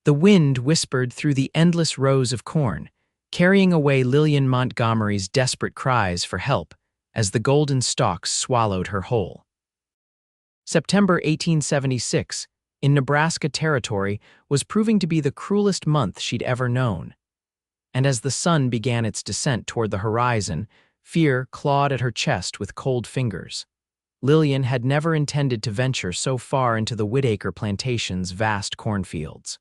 The wind whispered through the endless rows of corn, carrying away Lillian Montgomery's desperate cries for help as the golden stalks swallowed her whole. September 1876, in Nebraska territory, was proving to be the cruelest month she'd ever known. And as the sun began its descent toward the horizon, fear clawed at her chest with cold fingers. Lillian had never intended to venture so far into the Whitaker plantation's vast cornfields.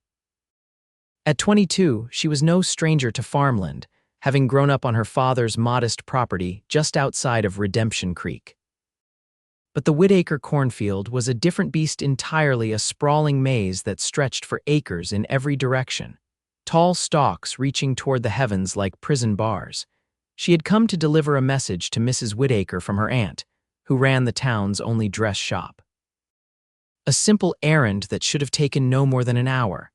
At 22, she was no stranger to farmland, having grown up on her father's modest property just outside of Redemption Creek. But the Whitaker cornfield was a different beast entirely, a sprawling maze that stretched for acres in every direction, tall stalks reaching toward the heavens like prison bars. She had come to deliver a message to Mrs. Whitaker from her aunt, who ran the town's only dress shop. A simple errand that should have taken no more than an hour.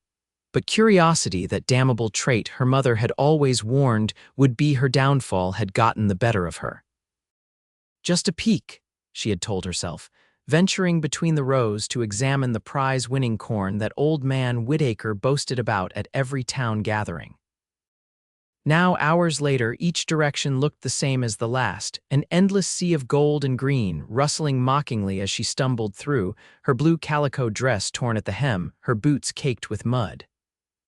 But curiosity, that damnable trait her mother had always warned would be her downfall, had gotten the better of her. Just a peek, she had told herself, venturing between the rows to examine the prize-winning corn that old man Whitaker boasted about at every town gathering. Now, hours later, each direction looked the same as the last, an endless sea of gold and green, rustling mockingly as she stumbled through, her blue calico dress torn at the hem, her boots caked with mud.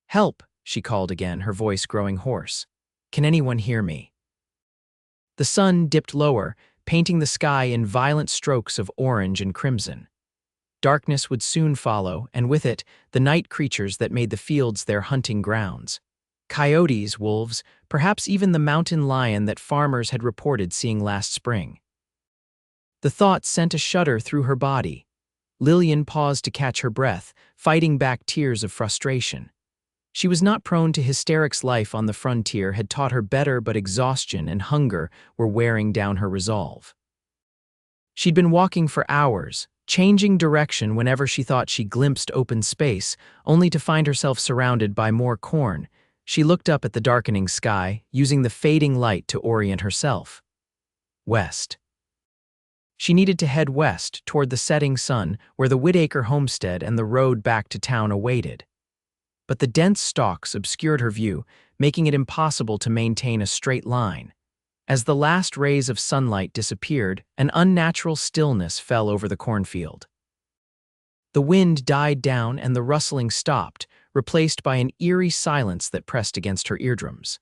"Help," she called again, her voice growing hoarse. "Can anyone hear me?" The sun dipped lower, painting the sky in violent strokes of orange and crimson. Darkness would soon follow, and with it, the night creatures that made the fields their hunting grounds. Coyotes, wolves, perhaps even the mountain lion that farmers had reported seeing last spring. The thought sent a shudder through her body. Lillian paused to catch her breath, fighting back tears of frustration. She was not prone to hysterics. Life on the frontier had taught her better, but exhaustion and hunger were wearing down her resolve. She'd been walking for hours, changing direction whenever she thought she glimpsed open space, only to find herself surrounded by more corn. She looked up at the darkening sky, using the fading light to orient herself. West. She needed to head west, toward the setting sun, where the Whitaker homestead and the road back to town awaited. But the dense stalks obscured her view, making it impossible to maintain a straight line. As the last rays of sunlight disappeared, an unnatural stillness fell over the cornfield. The wind died down and the rustling stopped, replaced by an eerie silence that pressed against her eardrums.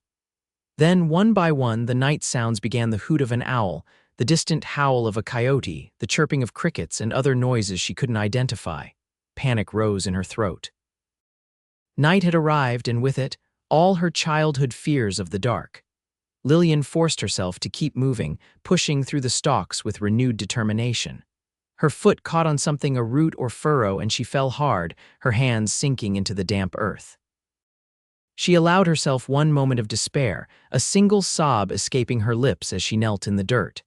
Then, one by one, the night sounds began: the hoot of an owl, the distant howl of a coyote, the chirping of crickets, and other noises she couldn't identify. Panic rose in her throat. Night had arrived, and with it, all her childhood fears of the dark. Lillian forced herself to keep moving, pushing through the stalks with renewed determination. Her foot caught on something, a root or furrow, and she fell hard, her hands sinking into the damp earth. She allowed herself one moment of despair, a single sob escaping her lips as she knelt in the dirt.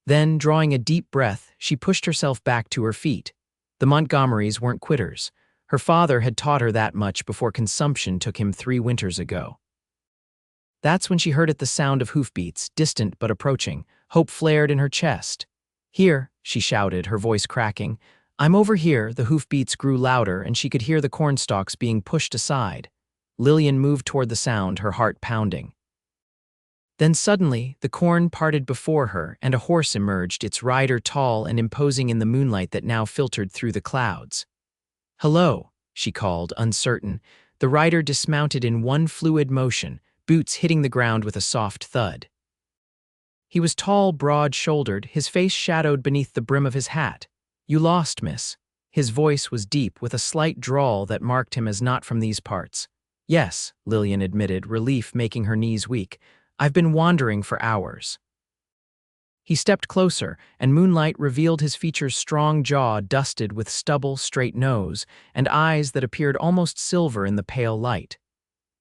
Then, drawing a deep breath, she pushed herself back to her feet. The Montgomerys weren't quitters. Her father had taught her that much before consumption took him 3 winters ago. That's when she heard it, the sound of hoofbeats, distant but approaching. Hope flared in her chest. "Here," she shouted, her voice cracking. "I'm over here." The hoofbeats grew louder, and she could hear the cornstalks being pushed aside. Lillian moved toward the sound, her heart pounding. Then suddenly, the corn parted before her, and a horse emerged, its rider tall and imposing in the moonlight that now filtered through the clouds. "Hello," she called, uncertain. The rider dismounted in one fluid motion, boots hitting the ground with a soft thud. He was tall, broad-shouldered, his face shadowed beneath the brim of his hat. "You lost, miss." His voice was deep, with a slight drawl that marked him as not from these parts. "Yes," Lillian admitted, relief making her knees weak. "I've been wandering for hours." He stepped closer, and moonlight revealed his features: strong jaw dusted with stubble, straight nose, and eyes that appeared almost silver in the pale light.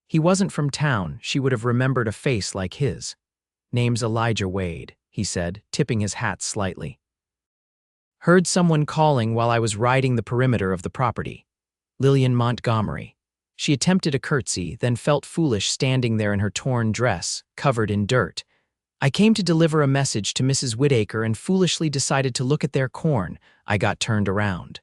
He wasn't from town. She would have remembered a face like his. "Name's Elijah Wade," he said, tipping his hat slightly. "Heard someone calling while I was riding the perimeter of the property. Lillian Montgomery." She attempted a curtsy, then felt foolish standing there in her torn dress, covered in dirt. "I came to deliver a message to Mrs. Whitaker and foolishly decided to look at their corn." I got turned around.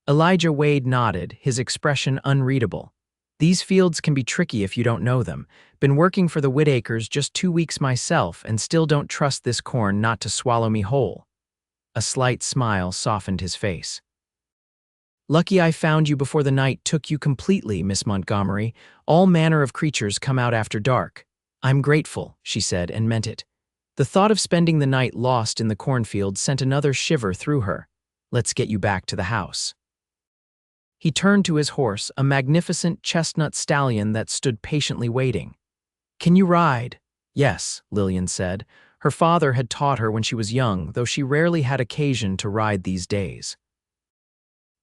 Elijah Wade nodded, his expression unreadable. These fields can be tricky if you don't know them. Been working for the Whitakers just 2 weeks myself and still don't trust this corn not to swallow me whole. A slight smile softened his face. Lucky I found you before the night took you completely, Miss Montgomery. All manner of creatures come out after dark. I'm grateful, she said, and meant it. The thought of spending the night lost in the cornfield sent another shiver through her. Let's get you back to the house. He turned to his horse, a magnificent chestnut stallion that stood patiently waiting. Can you ride? Yes, Lillian said. Her father had taught her when she was young, though she rarely had occasion to ride these days.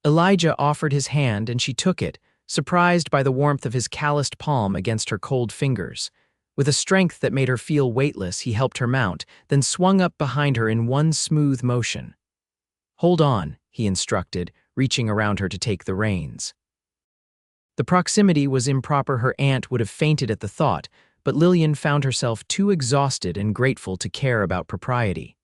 Elijah offered his hand and she took it, surprised by the warmth of his calloused palm against her cold fingers. With a strength that made her feel weightless, he helped her mount, then swung up behind her in one smooth motion. Hold on, he instructed, reaching around her to take the reins. The proximity was improper. Her aunt would have fainted at the thought, but Lillian found herself too exhausted and grateful to care about propriety.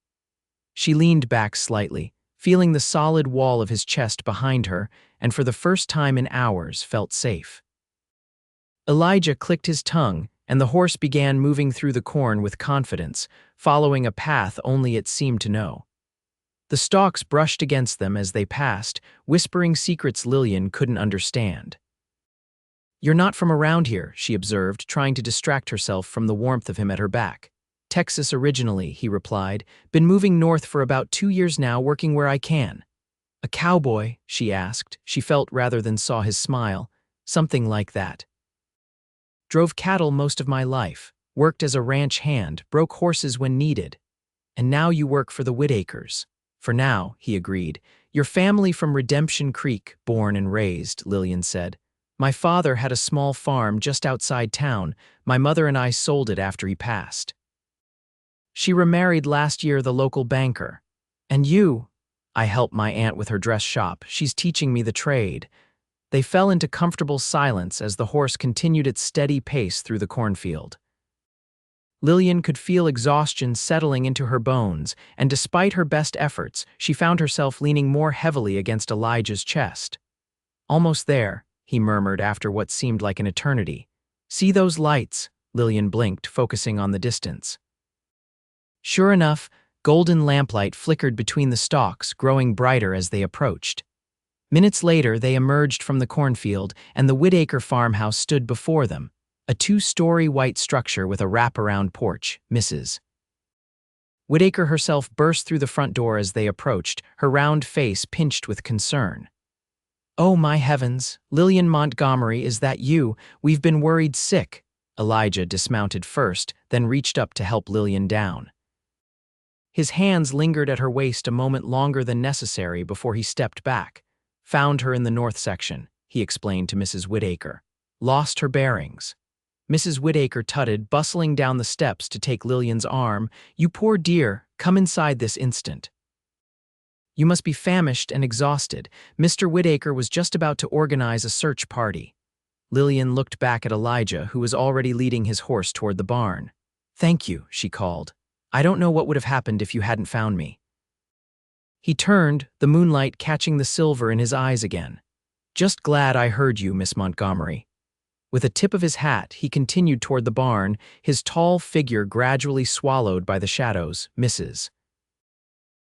She leaned back slightly, feeling the solid wall of his chest behind her, and for the first time in hours felt safe. Elijah clicked his tongue, and the horse began moving through the corn with confidence, following a path only it seemed to know. The stalks brushed against them as they passed, whispering secrets Lillian couldn't understand. You're not from around here, she observed, trying to distract herself from the warmth of him at her back. Texas originally, he replied. Been moving north for about 2 years now, working where I can. A cowboy, she asked. She felt rather than saw his smile. Something like that. Drove cattle most of my life, worked as a ranch hand, broke horses when needed. And now you work for the Whitakers. For now, he agreed. Your family from Redemption Creek, born and raised, Lillian said. My father had a small farm just outside town. My mother and I sold it after he passed. She remarried last year, the local banker. And you? I help my aunt with her dress shop. She's teaching me the trade. They fell into comfortable silence as the horse continued its steady pace through the cornfield. Lillian could feel exhaustion settling into her bones, and despite her best efforts, she found herself leaning more heavily against Elijah's chest. Almost there, he murmured after what seemed like an eternity. See those lights? Lillian blinked, focusing on the distance. Sure enough, golden lamplight flickered between the stalks, growing brighter as they approached. Minutes later, they emerged from the cornfield, and the Whitaker farmhouse stood before them, a 2-story white structure with a wraparound porch, Mrs. Whitaker herself burst through the front door as they approached, her round face pinched with concern. Oh, my heavens, Lillian Montgomery, is that you? We've been worried sick. Elijah dismounted first, then reached up to help Lillian down. His hands lingered at her waist a moment longer than necessary before he stepped back. Found her in the north section, he explained to Mrs. Whitaker. Lost her bearings. Mrs. Whitaker tutted, bustling down the steps to take Lillian's arm. You poor dear, come inside this instant. You must be famished and exhausted. Mr. Whitaker was just about to organize a search party. Lillian looked back at Elijah, who was already leading his horse toward the barn. Thank you, she called. I don't know what would have happened if you hadn't found me. He turned, the moonlight catching the silver in his eyes again. Just glad I heard you, Miss Montgomery. With a tip of his hat, he continued toward the barn, his tall figure gradually swallowed by the shadows. Mrs.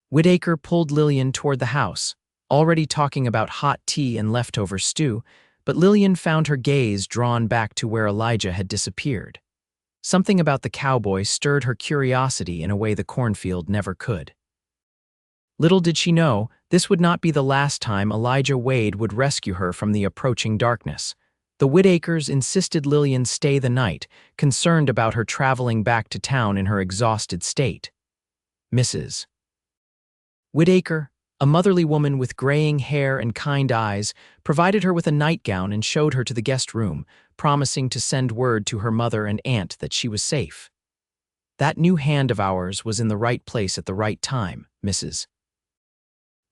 Whitaker pulled Lillian toward the house, already talking about hot tea and leftover stew, but Lillian found her gaze drawn back to where Elijah had disappeared. Something about the cowboy stirred her curiosity in a way the cornfield never could. Little did she know, this would not be the last time Elijah Wade would rescue her from the approaching darkness. The Whitakers insisted Lillian stay the night, concerned about her traveling back to town in her exhausted state. Mrs. Whitaker, a motherly woman with graying hair and kind eyes, provided her with a nightgown and showed her to the guest room, promising to send word to her mother and aunt that she was safe. That new hand of ours was in the right place at the right time, Mrs.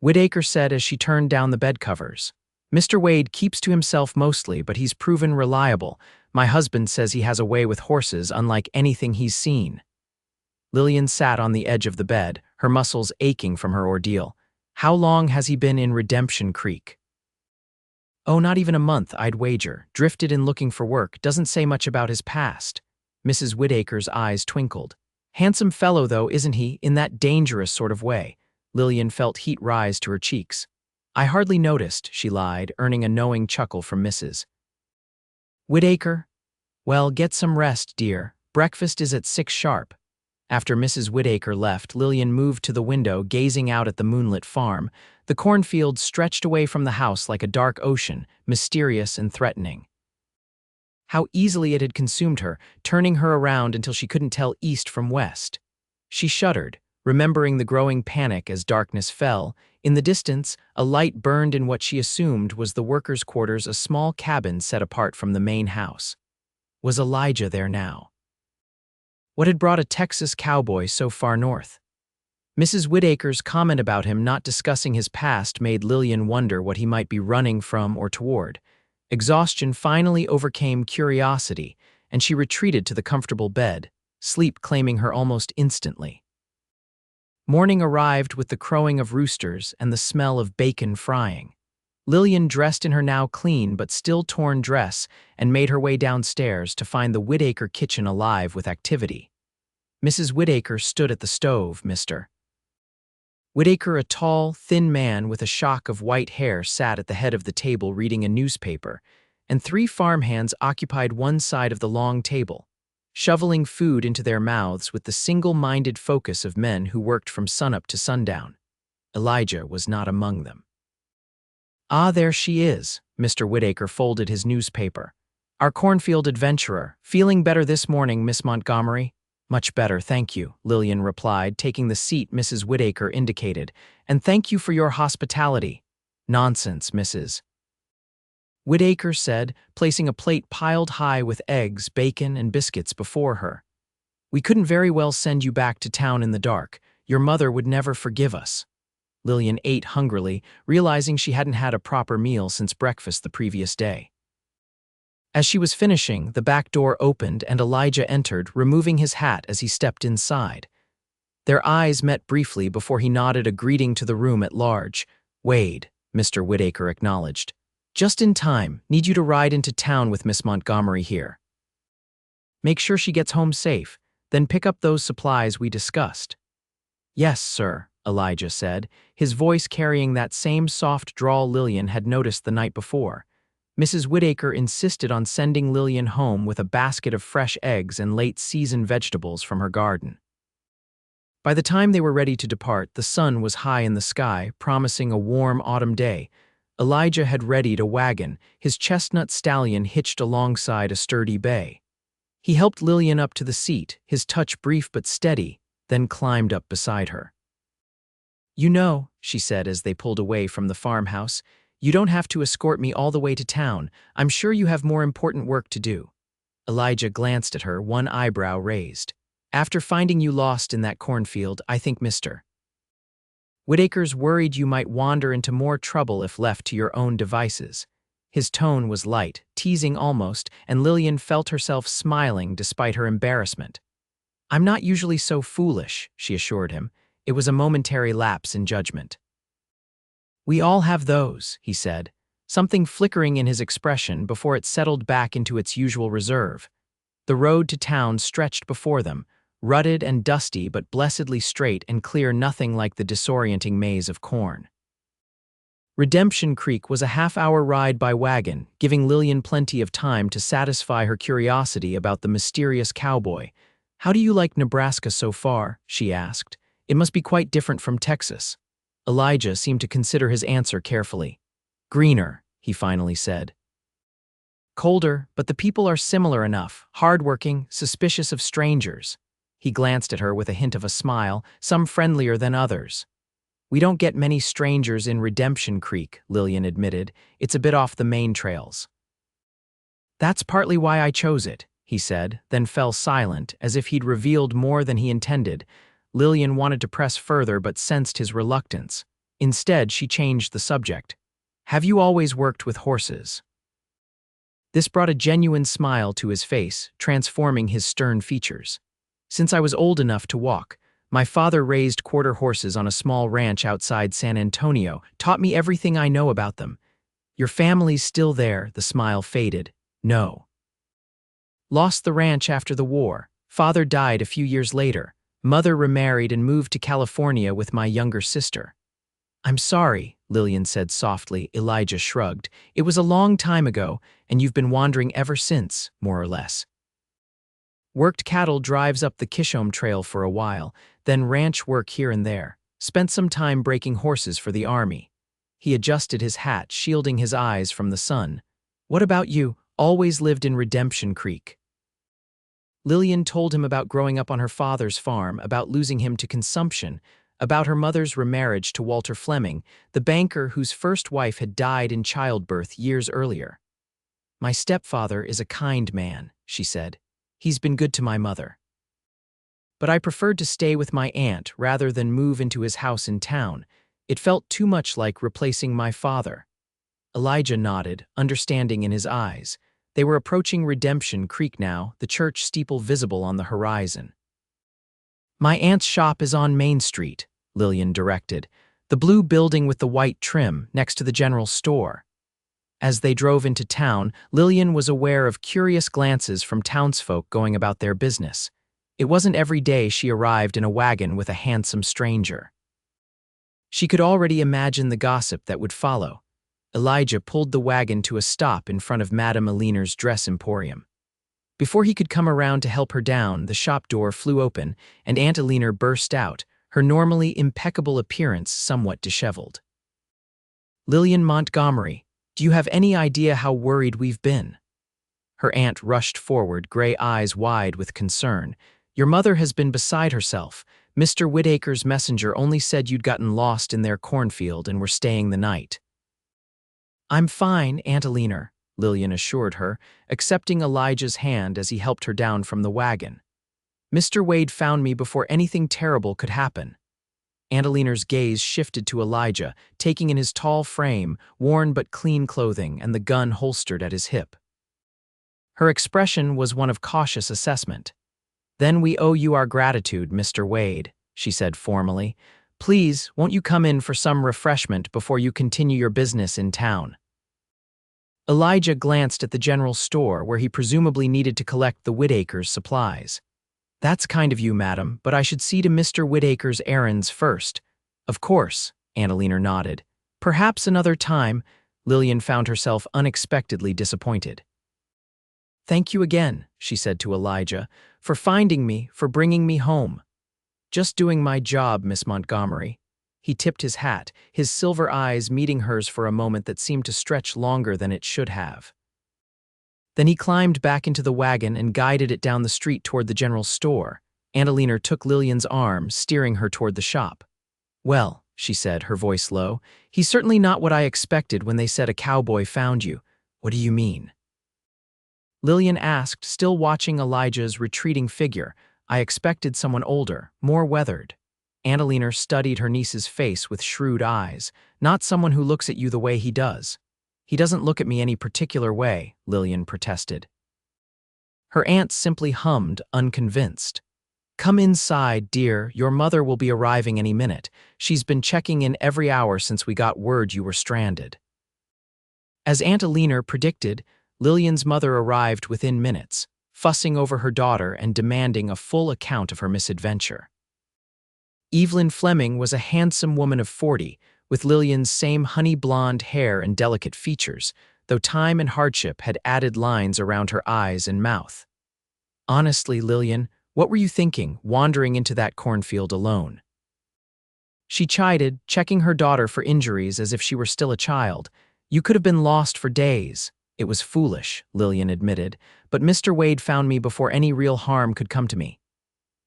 Whitaker said as she turned down the bed covers. Mr. Wade keeps to himself mostly, but he's proven reliable. My husband says he has a way with horses unlike anything he's seen. Lillian sat on the edge of the bed, her muscles aching from her ordeal. How long has he been in Redemption Creek? Oh, not even a month, I'd wager. Drifted in looking for work, doesn't say much about his past. Mrs. Whittaker's eyes twinkled. Handsome fellow, though, isn't he, in that dangerous sort of way? Lillian felt heat rise to her cheeks. I hardly noticed, she lied, earning a knowing chuckle from Mrs. Whittaker? Well, get some rest, dear. Breakfast is at 6 sharp. After Mrs. Whittaker left, Lillian moved to the window, gazing out at the moonlit farm. The cornfield stretched away from the house like a dark ocean, mysterious and threatening. How easily it had consumed her, turning her around until she couldn't tell east from west. She shuddered, remembering the growing panic as darkness fell. In the distance, a light burned in what she assumed was the workers' quarters, a small cabin set apart from the main house. Was Elijah there now? What had brought a Texas cowboy so far north? Mrs. Whittaker's comment about him not discussing his past made Lillian wonder what he might be running from or toward. Exhaustion finally overcame curiosity, and she retreated to the comfortable bed, sleep claiming her almost instantly. Morning arrived with the crowing of roosters and the smell of bacon frying. Lillian dressed in her now clean but still torn dress and made her way downstairs to find the Whittaker kitchen alive with activity. Mrs. Whittaker stood at the stove, Mr. Whittaker, a tall, thin man with a shock of white hair, sat at the head of the table reading a newspaper, and 3 farmhands occupied one side of the long table, shoveling food into their mouths with the single-minded focus of men who worked from sunup to sundown. Elijah was not among them. Ah, there she is, Mr. Whittaker folded his newspaper. Our cornfield adventurer. Feeling better this morning, Miss Montgomery? Much better, thank you, Lillian replied, taking the seat Mrs. Whittaker indicated. And thank you for your hospitality. Nonsense, Mrs. Whittaker said, placing a plate piled high with eggs, bacon, and biscuits before her. We couldn't very well send you back to town in the dark. Your mother would never forgive us. Lillian ate hungrily, realizing she hadn't had a proper meal since breakfast the previous day. As she was finishing, the back door opened and Elijah entered, removing his hat as he stepped inside. Their eyes met briefly before he nodded a greeting to the room at large. Wade, Mr. Whittaker acknowledged. Just in time. Need you to ride into town with Miss Montgomery here. Make sure she gets home safe, then pick up those supplies we discussed. Yes, sir, Elijah said, his voice carrying that same soft drawl Lillian had noticed the night before. Mrs. Whittaker insisted on sending Lillian home with a basket of fresh eggs and late-season vegetables from her garden. By the time they were ready to depart, the sun was high in the sky, promising a warm autumn day. Elijah had readied a wagon, his chestnut stallion hitched alongside a sturdy bay. He helped Lillian up to the seat, his touch brief but steady, then climbed up beside her. You know, she said as they pulled away from the farmhouse, you don't have to escort me all the way to town. I'm sure you have more important work to do. Elijah glanced at her, one eyebrow raised. After finding you lost in that cornfield, I think Mr. Whittaker's worried you might wander into more trouble if left to your own devices. His tone was light, teasing almost, and Lillian felt herself smiling despite her embarrassment. I'm not usually so foolish, she assured him. It was a momentary lapse in judgment. We all have those, he said, something flickering in his expression before it settled back into its usual reserve. The road to town stretched before them, rutted and dusty but blessedly straight and clear, nothing like the disorienting maze of corn. Redemption Creek was a half-hour ride by wagon, giving Lillian plenty of time to satisfy her curiosity about the mysterious cowboy. How do you like Nebraska so far? She asked. It must be quite different from Texas. Elijah seemed to consider his answer carefully. Greener, he finally said. Colder, but the people are similar enough, hardworking, suspicious of strangers. He glanced at her with a hint of a smile, some friendlier than others. We don't get many strangers in Redemption Creek, Lillian admitted. It's a bit off the main trails. That's partly why I chose it, he said, then fell silent, as if he'd revealed more than he intended. Lillian wanted to press further but sensed his reluctance. Instead, she changed the subject. Have you always worked with horses? This brought a genuine smile to his face, transforming his stern features. Since I was old enough to walk, my father raised quarter horses on a small ranch outside San Antonio, taught me everything I know about them. Your family's still there, the smile faded. No. Lost the ranch after the war. Father died a few years later. Mother remarried and moved to California with my younger sister. I'm sorry, Lillian said softly. Elijah shrugged. It was a long time ago, and you've been wandering ever since, more or less. Worked cattle drives up the Kishome Trail for a while, then ranch work here and there. Spent some time breaking horses for the army. He adjusted his hat, shielding his eyes from the sun. What about you? Always lived in Redemption Creek. Lillian told him about growing up on her father's farm, about losing him to consumption, about her mother's remarriage to Walter Fleming, the banker whose first wife had died in childbirth years earlier. My stepfather is a kind man, she said. He's been good to my mother. But I preferred to stay with my aunt rather than move into his house in town. It felt too much like replacing my father. Elijah nodded, understanding in his eyes. They were approaching Redemption Creek now, the church steeple visible on the horizon. My aunt's shop is on Main Street, Lillian directed, the blue building with the white trim next to the general store. As they drove into town, Lillian was aware of curious glances from townsfolk going about their business. It wasn't every day she arrived in a wagon with a handsome stranger. She could already imagine the gossip that would follow. Elijah pulled the wagon to a stop in front of Madame Aliner's dress emporium. Before he could come around to help her down, the shop door flew open, and Aunt Aliner burst out, her normally impeccable appearance somewhat disheveled. Lillian Montgomery, do you have any idea how worried we've been? Her aunt rushed forward, gray eyes wide with concern. Your mother has been beside herself. Mr. Whittaker's messenger only said you'd gotten lost in their cornfield and were staying the night. I'm fine, Aunt Aliner, Lillian assured her, accepting Elijah's hand as he helped her down from the wagon. Mr. Wade found me before anything terrible could happen. Aunt Aliner's gaze shifted to Elijah, taking in his tall frame, worn but clean clothing, and the gun holstered at his hip. Her expression was one of cautious assessment. Then we owe you our gratitude, Mr. Wade, she said formally. Please, won't you come in for some refreshment before you continue your business in town? Elijah glanced at the general store where he presumably needed to collect the Whittakers' supplies. That's kind of you, madam, but I should see to Mr. Whittaker's errands first. Of course, Aunt Aliner nodded. Perhaps another time. Lillian found herself unexpectedly disappointed. Thank you again, she said to Elijah, for finding me, for bringing me home. Just doing my job, Miss Montgomery. He tipped his hat, his silver eyes meeting hers for a moment that seemed to stretch longer than it should have. Then he climbed back into the wagon and guided it down the street toward the general store. Aunt Aliner took Lillian's arm, steering her toward the shop. Well, she said, her voice low, he's certainly not what I expected when they said a cowboy found you. What do you mean? Lillian asked, still watching Elijah's retreating figure. I expected someone older, more weathered. Aunt Aliner studied her niece's face with shrewd eyes. Not someone who looks at you the way he does. He doesn't look at me any particular way, Lillian protested. Her aunt simply hummed, unconvinced. Come inside, dear. Your mother will be arriving any minute. She's been checking in every hour since we got word you were stranded. As Aunt Aliner predicted, Lillian's mother arrived within minutes, fussing over her daughter and demanding a full account of her misadventure. Evelyn Fleming was a handsome woman of 40, with Lillian's same honey-blonde hair and delicate features, though time and hardship had added lines around her eyes and mouth. Honestly, Lillian, what were you thinking, wandering into that cornfield alone? She chided, checking her daughter for injuries as if she were still a child. You could have been lost for days. It was foolish, Lillian admitted, but Mr. Wade found me before any real harm could come to me.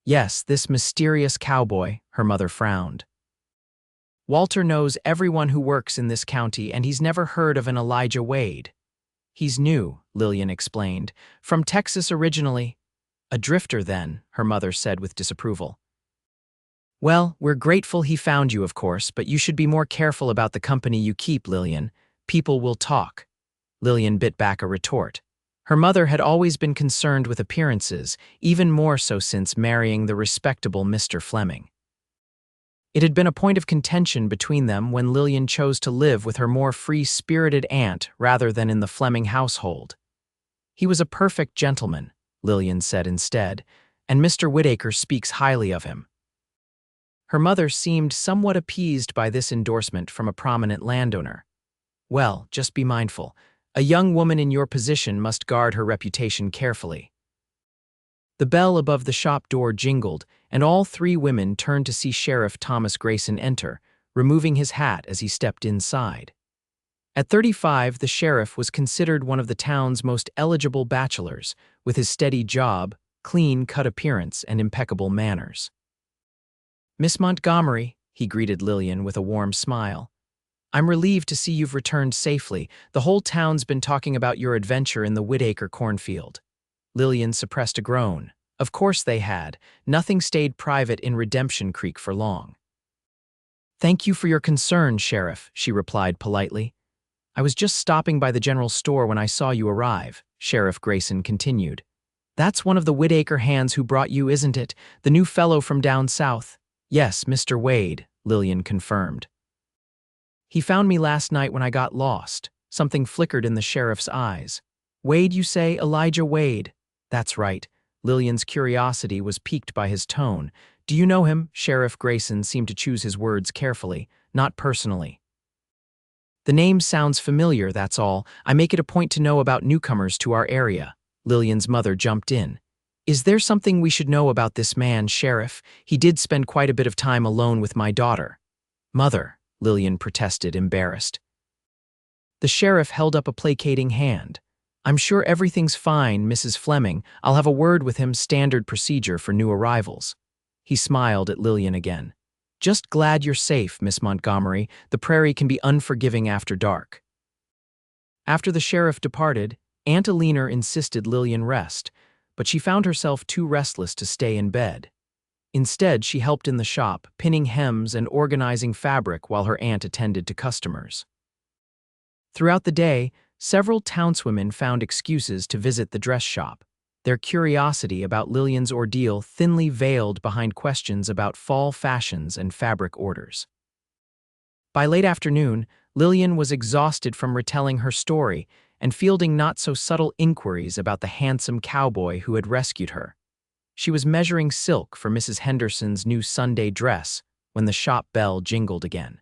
Yes, this mysterious cowboy, her mother frowned. Walter knows everyone who works in this county, and he's never heard of an Elijah Wade. He's new, Lillian explained, from Texas originally. A drifter then, her mother said with disapproval. Well, we're grateful he found you, of course, but you should be more careful about the company you keep, Lillian. People will talk. Lillian bit back a retort. Her mother had always been concerned with appearances, even more so since marrying the respectable Mr. Fleming. It had been a point of contention between them when Lillian chose to live with her more free-spirited aunt rather than in the Fleming household. "He was a perfect gentleman," Lillian said instead, "and Mr. Whittaker speaks highly of him." Her mother seemed somewhat appeased by this endorsement from a prominent landowner. "Well, just be mindful. A young woman in your position must guard her reputation carefully." The bell above the shop door jingled, and all three women turned to see Sheriff Thomas Grayson enter, removing his hat as he stepped inside. At 35, the sheriff was considered one of the town's most eligible bachelors, with his steady job, clean-cut appearance, and impeccable manners. "Miss Montgomery," he greeted Lillian with a warm smile. "I'm relieved to see you've returned safely. The whole town's been talking about your adventure in the Whittaker cornfield." Lillian suppressed a groan. Of course they had. Nothing stayed private in Redemption Creek for long. "Thank you for your concern, Sheriff," she replied politely. "I was just stopping by the general store when I saw you arrive," Sheriff Grayson continued. "That's one of the Whittaker hands who brought you, isn't it? The new fellow from down south?" "Yes, Mr. Wade," Lillian confirmed. "He found me last night when I got lost." Something flickered in the sheriff's eyes. "Wade, you say? Elijah Wade?" "That's right." Lillian's curiosity was piqued by his tone. "Do you know him?" Sheriff Grayson seemed to choose his words carefully. "Not personally." "The name sounds familiar, that's all. I make it a point to know about newcomers to our area." Lillian's mother jumped in. "Is there something we should know about this man, Sheriff? He did spend quite a bit of time alone with my daughter." "Mother," Lillian protested, embarrassed. The sheriff held up a placating hand. "I'm sure everything's fine, Mrs. Fleming. I'll have a word with him, standard procedure for new arrivals." He smiled at Lillian again. "Just glad you're safe, Miss Montgomery. The prairie can be unforgiving after dark." After the sheriff departed, Aunt Alina insisted Lillian rest, but she found herself too restless to stay in bed. Instead, she helped in the shop, pinning hems and organizing fabric while her aunt attended to customers. Throughout the day, several townswomen found excuses to visit the dress shop, their curiosity about Lillian's ordeal thinly veiled behind questions about fall fashions and fabric orders. By late afternoon, Lillian was exhausted from retelling her story and fielding not-so-subtle inquiries about the handsome cowboy who had rescued her. She was measuring silk for Mrs. Henderson's new Sunday dress when the shop bell jingled again.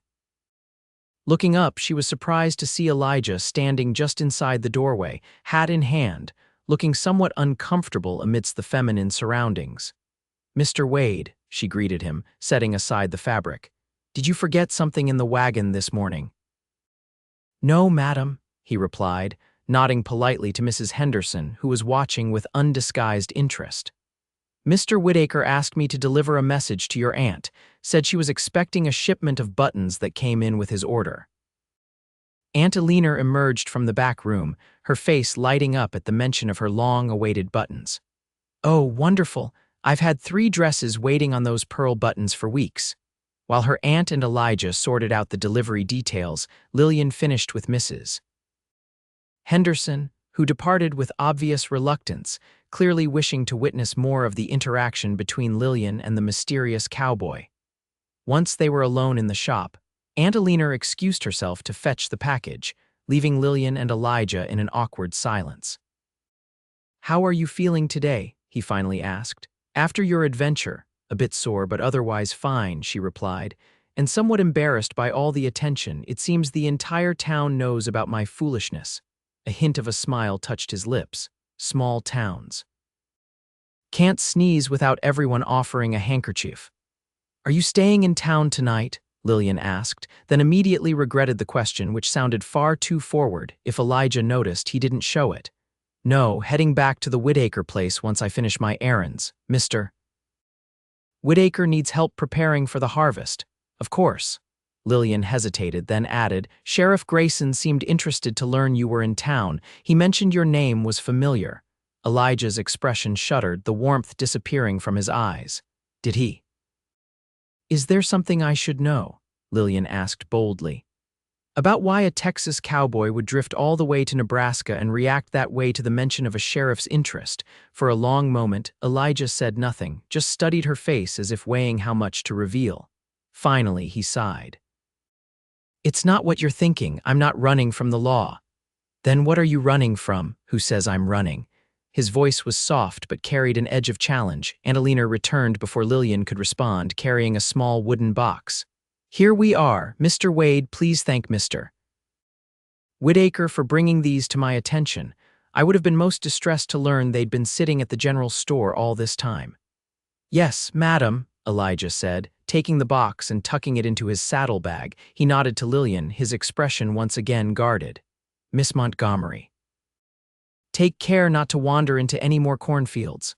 Looking up, she was surprised to see Elijah standing just inside the doorway, hat in hand, looking somewhat uncomfortable amidst the feminine surroundings. "Mr. Wade," she greeted him, setting aside the fabric. "Did you forget something in the wagon this morning?" "No, madam," he replied, nodding politely to Mrs. Henderson, who was watching with undisguised interest. "Mr. Whittaker asked me to deliver a message to your aunt, said she was expecting a shipment of buttons that came in with his order." Aunt Alina emerged from the back room, her face lighting up at the mention of her long-awaited buttons. "Oh, wonderful. I've had 3 dresses waiting on those pearl buttons for weeks." While her aunt and Elijah sorted out the delivery details, Lillian finished with Mrs. Henderson, who departed with obvious reluctance, clearly wishing to witness more of the interaction between Lillian and the mysterious cowboy. Once they were alone in the shop, Aunt Alina excused herself to fetch the package, leaving Lillian and Elijah in an awkward silence. "How are you feeling today?" he finally asked. "After your adventure." "A bit sore, but otherwise fine," she replied, and somewhat embarrassed by all the attention. "It seems the entire town knows about my foolishness." A hint of a smile touched his lips. Small towns. "Can't sneeze without everyone offering a handkerchief." "Are you staying in town tonight?" Lillian asked, then immediately regretted the question, which sounded far too forward. If Elijah noticed, he didn't show it. "No, heading back to the Whittaker place once I finish my errands. Mr. Whittaker needs help preparing for the harvest." "Of course." Lillian hesitated, then added, "Sheriff Grayson seemed interested to learn you were in town. He mentioned your name was familiar." Elijah's expression shuddered, the warmth disappearing from his eyes. "Did he?" "Is there something I should know?" Lillian asked boldly. "About why a Texas cowboy would drift all the way to Nebraska and react that way to the mention of a sheriff's interest." For a long moment, Elijah said nothing, just studied her face as if weighing how much to reveal. Finally, he sighed. "It's not what you're thinking. I'm not running from the law." "Then what are you running from? Who says I'm running?" His voice was soft but carried an edge of challenge. Annalena returned before Lillian could respond, carrying a small wooden box. "Here we are. Mr. Wade, please thank Mr. Whitaker for bringing these to my attention. I would have been most distressed to learn they'd been sitting at the general store all this time." "Yes, madam," Elijah said, taking the box and tucking it into his saddlebag. He nodded to Lillian, his expression once again guarded. "Miss Montgomery, take care not to wander into any more cornfields."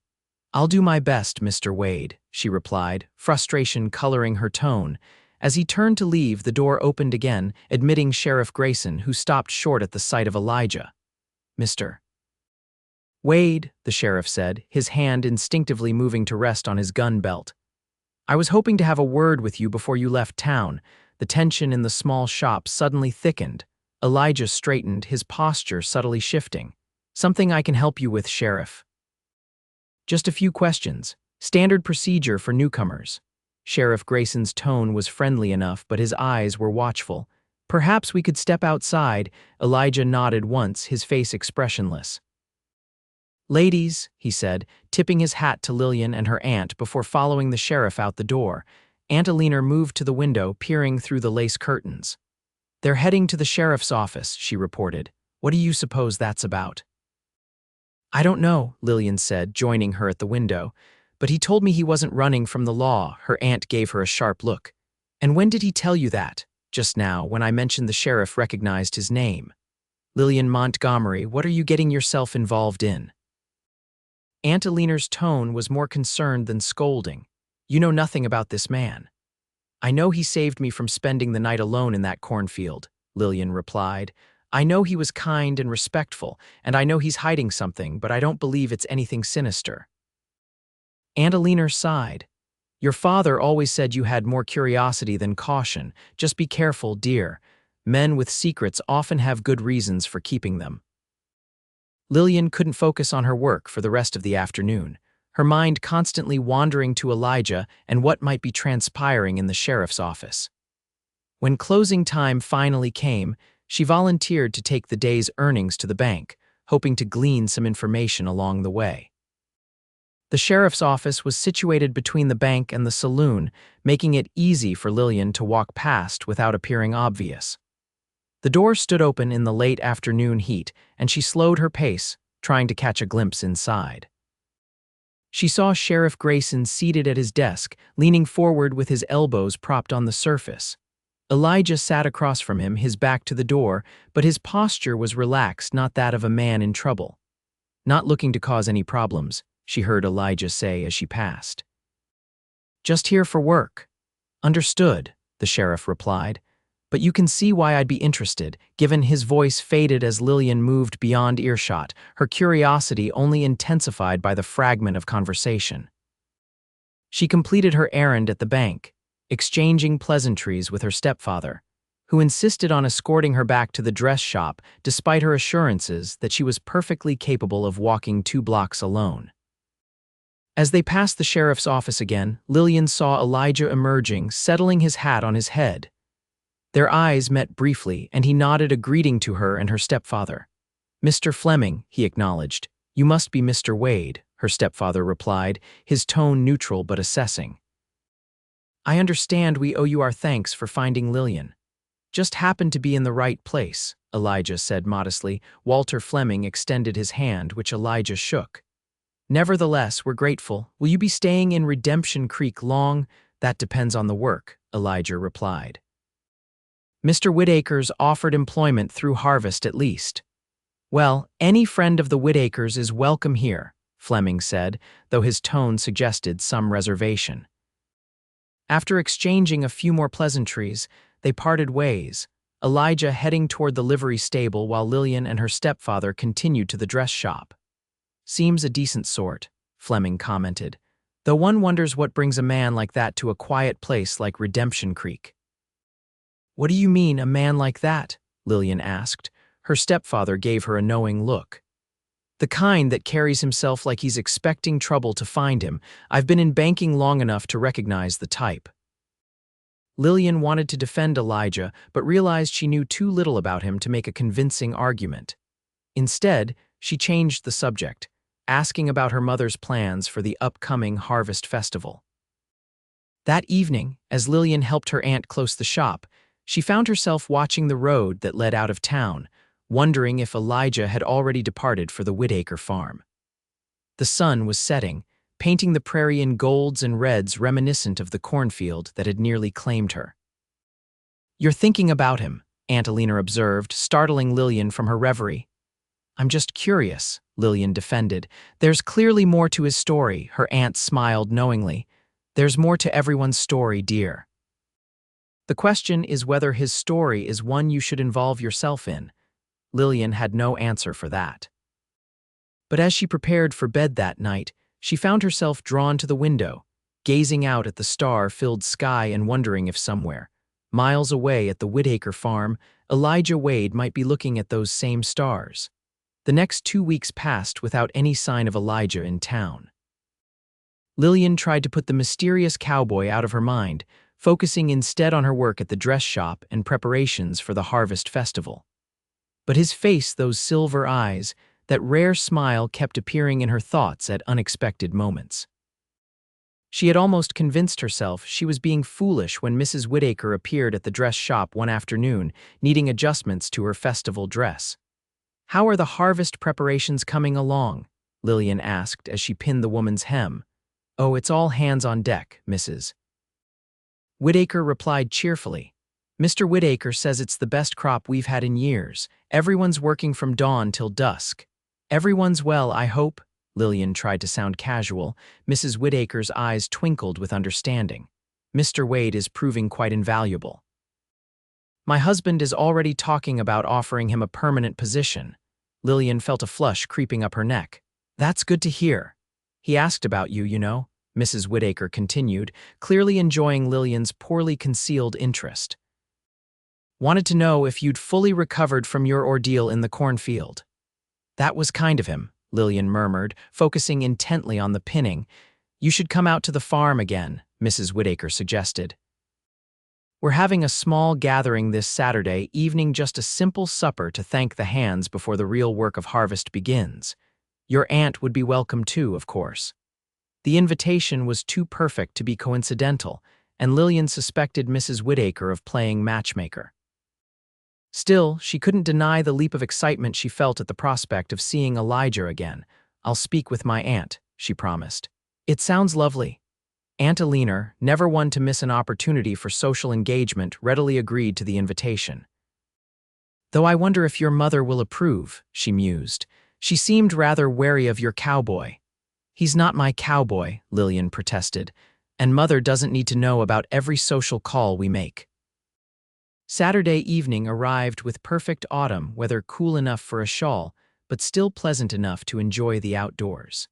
"I'll do my best, Mr. Wade," she replied, frustration coloring her tone. As he turned to leave, the door opened again, admitting Sheriff Grayson, who stopped short at the sight of Elijah. "Mr. Wade," the sheriff said, his hand instinctively moving to rest on his gun belt. "I was hoping to have a word with you before you left town." The tension in the small shop suddenly thickened. Elijah straightened, his posture subtly shifting. "Something I can help you with, Sheriff." "Just a few questions. Standard procedure for newcomers." Sheriff Grayson's tone was friendly enough, but his eyes were watchful. "Perhaps we could step outside." Elijah nodded once, his face expressionless. "Ladies," he said, tipping his hat to Lillian and her aunt before following the sheriff out the door. Aunt Alina moved to the window, peering through the lace curtains. "They're heading to the sheriff's office," she reported. "What do you suppose that's about?" "I don't know," Lillian said, joining her at the window. "But he told me he wasn't running from the law." Her aunt gave her a sharp look. "And when did he tell you that?" "Just now, when I mentioned the sheriff recognized his name." "Lillian Montgomery, what are you getting yourself involved in?" Aunt Alina's tone was more concerned than scolding. "You know nothing about this man." "I know he saved me from spending the night alone in that cornfield," Lillian replied. "I know he was kind and respectful, and I know he's hiding something, but I don't believe it's anything sinister." Aunt Alina sighed. "Your father always said you had more curiosity than caution. Just be careful, dear. Men with secrets often have good reasons for keeping them." Lillian couldn't focus on her work for the rest of the afternoon, her mind constantly wandering to Elijah and what might be transpiring in the sheriff's office. When closing time finally came, she volunteered to take the day's earnings to the bank, hoping to glean some information along the way. The sheriff's office was situated between the bank and the saloon, making it easy for Lillian to walk past without appearing obvious. The door stood open in the late afternoon heat, and she slowed her pace, trying to catch a glimpse inside. She saw Sheriff Grayson seated at his desk, leaning forward with his elbows propped on the surface. Elijah sat across from him, his back to the door, but his posture was relaxed, not that of a man in trouble. "Not looking to cause any problems," she heard Elijah say as she passed. "Just here for work." "Understood," the sheriff replied. "But you can see why I'd be interested." Given his voice faded as Lillian moved beyond earshot, her curiosity only intensified by the fragment of conversation. She completed her errand at the bank, exchanging pleasantries with her stepfather, who insisted on escorting her back to the dress shop despite her assurances that she was perfectly capable of walking 2 blocks alone. As they passed the sheriff's office again, Lillian saw Elijah emerging, settling his hat on his head. Their eyes met briefly, and he nodded a greeting to her and her stepfather. "Mr. Fleming," he acknowledged. "You must be Mr. Wade," her stepfather replied, his tone neutral but assessing. "I understand we owe you our thanks for finding Lillian." "Just happened to be in the right place," Elijah said modestly. Walter Fleming extended his hand, which Elijah shook. "Nevertheless, we're grateful. Will you be staying in Redemption Creek long?" "That depends on the work," Elijah replied. "Mr. Whitaker's offered employment through harvest at least." "Well, any friend of the Whitakers is welcome here," Fleming said, though his tone suggested some reservation. After exchanging a few more pleasantries, they parted ways, Elijah heading toward the livery stable while Lillian and her stepfather continued to the dress shop. "Seems a decent sort," Fleming commented, though one wonders what brings a man like that to a quiet place like Redemption Creek. "What do you mean, a man like that?" Lillian asked. Her stepfather gave her a knowing look. "The kind that carries himself like he's expecting trouble to find him. I've been in banking long enough to recognize the type." Lillian wanted to defend Elijah, but realized she knew too little about him to make a convincing argument. Instead, she changed the subject, asking about her mother's plans for the upcoming harvest festival. That evening, as Lillian helped her aunt close the shop, she found herself watching the road that led out of town, wondering if Elijah had already departed for the Whitaker farm. The sun was setting, painting the prairie in golds and reds reminiscent of the cornfield that had nearly claimed her. "You're thinking about him," Aunt Alina observed, startling Lillian from her reverie. "I'm just curious," Lillian defended. "There's clearly more to his story," her aunt smiled knowingly. "There's more to everyone's story, dear. The question is whether his story is one you should involve yourself in." Lillian had no answer for that. But as she prepared for bed that night, she found herself drawn to the window, gazing out at the star-filled sky and wondering if somewhere, miles away at the Whitaker farm, Elijah Wade might be looking at those same stars. The next 2 weeks passed without any sign of Elijah in town. Lillian tried to put the mysterious cowboy out of her mind, focusing instead on her work at the dress shop and preparations for the harvest festival. But his face, those silver eyes, that rare smile kept appearing in her thoughts at unexpected moments. She had almost convinced herself she was being foolish when Mrs. Whitaker appeared at the dress shop one afternoon, needing adjustments to her festival dress. "How are the harvest preparations coming along?" Lillian asked as she pinned the woman's hem. "Oh, it's all hands on deck, Mrs. Whitaker replied cheerfully. "Mr. Whitaker says it's the best crop we've had in years. Everyone's working from dawn till dusk." "Everyone's well, I hope?" Lillian tried to sound casual. Mrs. Whitaker's eyes twinkled with understanding. "Mr. Wade is proving quite invaluable. My husband is already talking about offering him a permanent position." Lillian felt a flush creeping up her neck. "That's good to hear. He asked about you, you know," Mrs. Whitaker continued, clearly enjoying Lillian's poorly concealed interest. "Wanted to know if you'd fully recovered from your ordeal in the cornfield." "That was kind of him," Lillian murmured, focusing intently on the pinning. "You should come out to the farm again," Mrs. Whitaker suggested. "We're having a small gathering this Saturday evening, just a simple supper to thank the hands before the real work of harvest begins. Your aunt would be welcome too, of course." The invitation was too perfect to be coincidental, and Lillian suspected Mrs. Whitaker of playing matchmaker. Still, she couldn't deny the leap of excitement she felt at the prospect of seeing Elijah again. "I'll speak with my aunt," she promised. "It sounds lovely." Aunt Alina, never one to miss an opportunity for social engagement, readily agreed to the invitation. "Though I wonder if your mother will approve," she mused. "She seemed rather wary of your cowboy." "He's not my cowboy," Lillian protested, "and Mother doesn't need to know about every social call we make." Saturday evening arrived with perfect autumn weather, cool enough for a shawl, but still pleasant enough to enjoy the outdoors.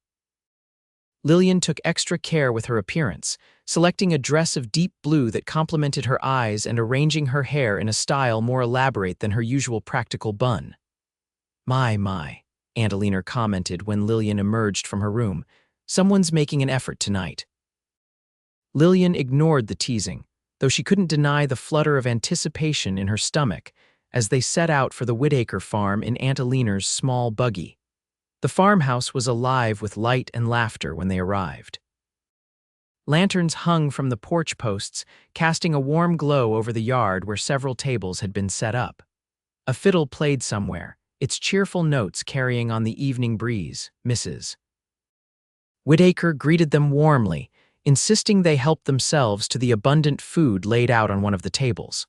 Lillian took extra care with her appearance, selecting a dress of deep blue that complemented her eyes and arranging her hair in a style more elaborate than her usual practical bun. My, Aunt Alina commented when Lillian emerged from her room. "Someone's making an effort tonight." Lillian ignored the teasing, though she couldn't deny the flutter of anticipation in her stomach as they set out for the Whitaker farm in Aunt Alina's small buggy. The farmhouse was alive with light and laughter when they arrived. Lanterns hung from the porch posts, casting a warm glow over the yard where several tables had been set up. A fiddle played somewhere, its cheerful notes carrying on the evening breeze. Mrs. Whitaker greeted them warmly, insisting they help themselves to the abundant food laid out on one of the tables.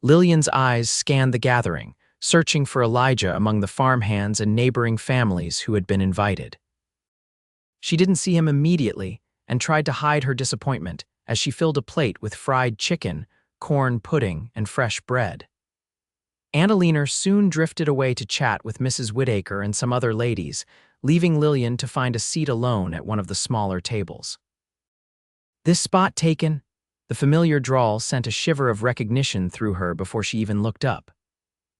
Lillian's eyes scanned the gathering, searching for Elijah among the farmhands and neighboring families who had been invited. She didn't see him immediately and tried to hide her disappointment as she filled a plate with fried chicken, corn pudding, and fresh bread. Aunt Alina soon drifted away to chat with Mrs. Whitaker and some other ladies, leaving Lillian to find a seat alone at one of the smaller tables. "This spot taken?" The familiar drawl sent a shiver of recognition through her before she even looked up.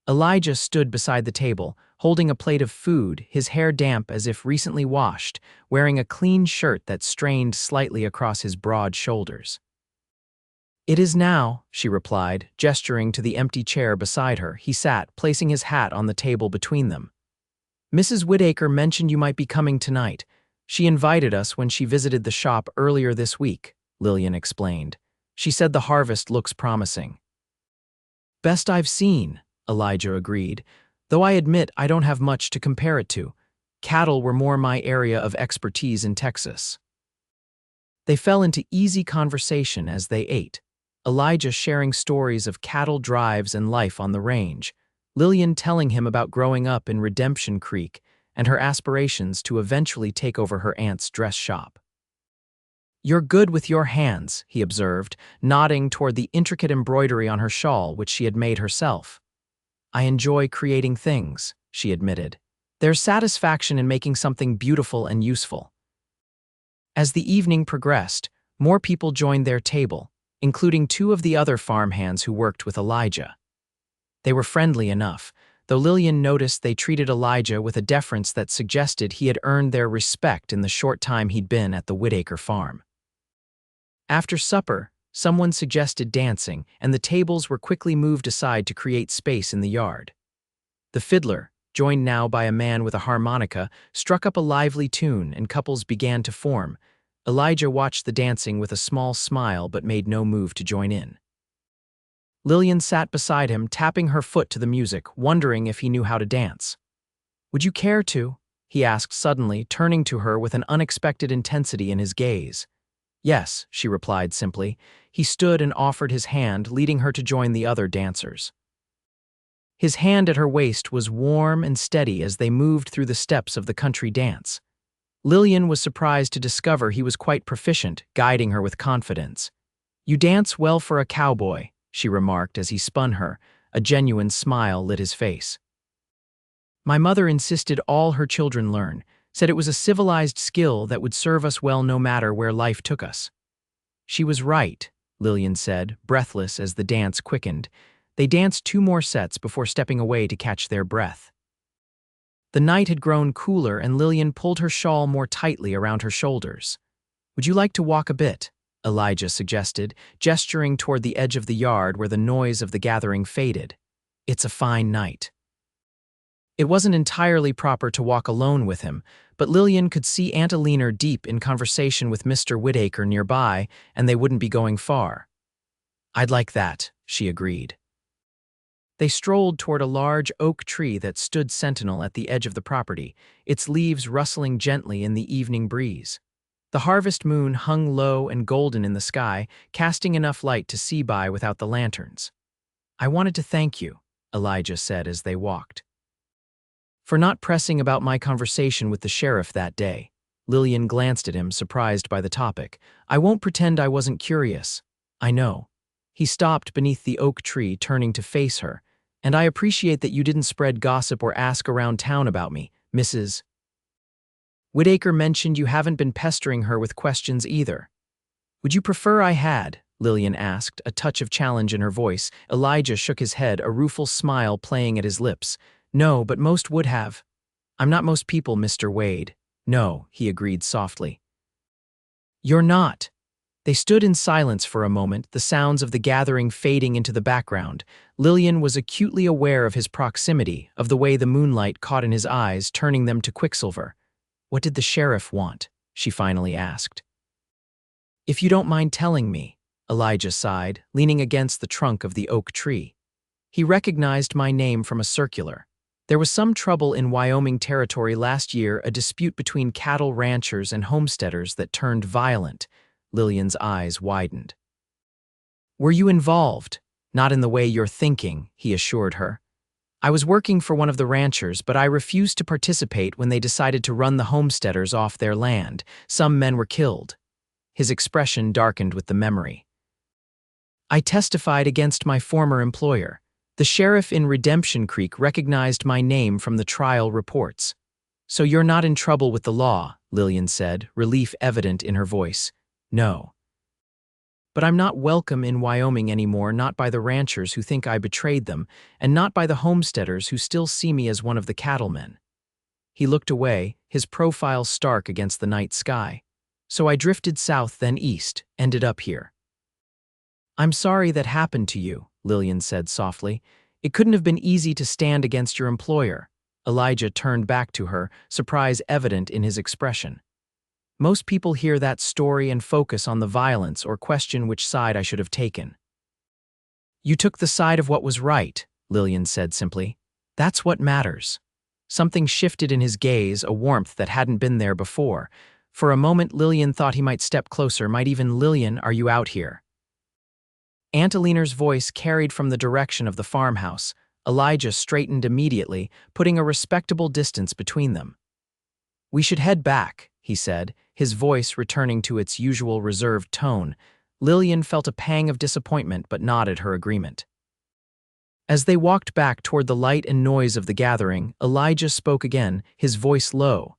Elijah stood beside the table, holding a plate of food, his hair damp as if recently washed, wearing a clean shirt that strained slightly across his broad shoulders. It is now, she replied, gesturing to the empty chair beside her. He sat, placing his hat on the table between them. Mrs. Whittaker mentioned you might be coming tonight. She invited us when she visited the shop earlier this week, Lillian explained. She said the harvest looks promising. Best I've seen, Elijah agreed, though I admit I don't have much to compare it to. Cattle were more my area of expertise in Texas. They fell into easy conversation as they ate, Elijah sharing stories of cattle drives and life on the range, Lillian telling him about growing up in Redemption Creek and her aspirations to eventually take over her aunt's dress shop. You're good with your hands, he observed, nodding toward the intricate embroidery on her shawl which she had made herself. I enjoy creating things, she admitted. There's satisfaction in making something beautiful and useful. As the evening progressed, more people joined their table, including two of the other farmhands who worked with Elijah. They were friendly enough, though Lillian noticed they treated Elijah with a deference that suggested he had earned their respect in the short time he'd been at the Whittaker farm. After supper, someone suggested dancing, and the tables were quickly moved aside to create space in the yard. The fiddler, joined now by a man with a harmonica, struck up a lively tune and couples began to form. Elijah watched the dancing with a small smile but made no move to join in. Lillian sat beside him, tapping her foot to the music, wondering if he knew how to dance. Would you care to? He asked suddenly, turning to her with an unexpected intensity in his gaze. Yes, she replied simply. He stood and offered his hand, leading her to join the other dancers. His hand at her waist was warm and steady as they moved through the steps of the country dance. Lillian was surprised to discover he was quite proficient, guiding her with confidence. You dance well for a cowboy, she remarked as he spun her. A genuine smile lit his face. My mother insisted all her children learn, said it was a civilized skill that would serve us well no matter where life took us. She was right, Lillian said, breathless as the dance quickened. They danced 2 more sets before stepping away to catch their breath. The night had grown cooler and Lillian pulled her shawl more tightly around her shoulders. Would you like to walk a bit? Elijah suggested, gesturing toward the edge of the yard where the noise of the gathering faded. It's a fine night. It wasn't entirely proper to walk alone with him, but Lillian could see Aunt Alina deep in conversation with Mr. Whittaker nearby, and they wouldn't be going far. I'd like that, she agreed. They strolled toward a large oak tree that stood sentinel at the edge of the property, its leaves rustling gently in the evening breeze. The harvest moon hung low and golden in the sky, casting enough light to see by without the lanterns. I wanted to thank you, Elijah said as they walked. For not pressing about my conversation with the sheriff that day. Lillian glanced at him, surprised by the topic. I won't pretend I wasn't curious. I know. He stopped beneath the oak tree, turning to face her. And I appreciate that you didn't spread gossip or ask around town about me, Mrs. Whittaker mentioned you haven't been pestering her with questions either. Would you prefer I had? Lillian asked, a touch of challenge in her voice. Elijah shook his head, a rueful smile playing at his lips. No, but most would have. I'm not most people, Mr. Wade. No, he agreed softly. You're not. They stood in silence for a moment, the sounds of the gathering fading into the background. Lillian was acutely aware of his proximity, of the way the moonlight caught in his eyes, turning them to quicksilver. What did the sheriff want? She finally asked. If you don't mind telling me, Elijah sighed, leaning against the trunk of the oak tree. He recognized my name from a circular. There was some trouble in Wyoming territory last year, a dispute between cattle ranchers and homesteaders that turned violent. Lillian's eyes widened. Were you involved? Not in the way you're thinking, he assured her. I was working for one of the ranchers, but I refused to participate when they decided to run the homesteaders off their land. Some men were killed. His expression darkened with the memory. I testified against my former employer. The sheriff in Redemption Creek recognized my name from the trial reports. So you're not in trouble with the law, Lillian said, relief evident in her voice. No. But I'm not welcome in Wyoming anymore, not by the ranchers who think I betrayed them, and not by the homesteaders who still see me as one of the cattlemen. He looked away, his profile stark against the night sky. So I drifted south then east, ended up here. "I'm sorry that happened to you," Lillian said softly. "It couldn't have been easy to stand against your employer." Elijah turned back to her, surprise evident in his expression. "Most people hear that story and focus on the violence or question which side I should have taken." "You took the side of what was right," Lillian said simply. "That's what matters." Something shifted in his gaze, a warmth that hadn't been there before. For a moment, Lillian thought he might step closer, might even, "Lillian, are you out here?" Aunt Aliner's voice carried from the direction of the farmhouse. Elijah straightened immediately, putting a respectable distance between them. "We should head back," he said, his voice returning to its usual reserved tone. Lillian felt a pang of disappointment but nodded her agreement. As they walked back toward the light and noise of the gathering, Elijah spoke again, his voice low.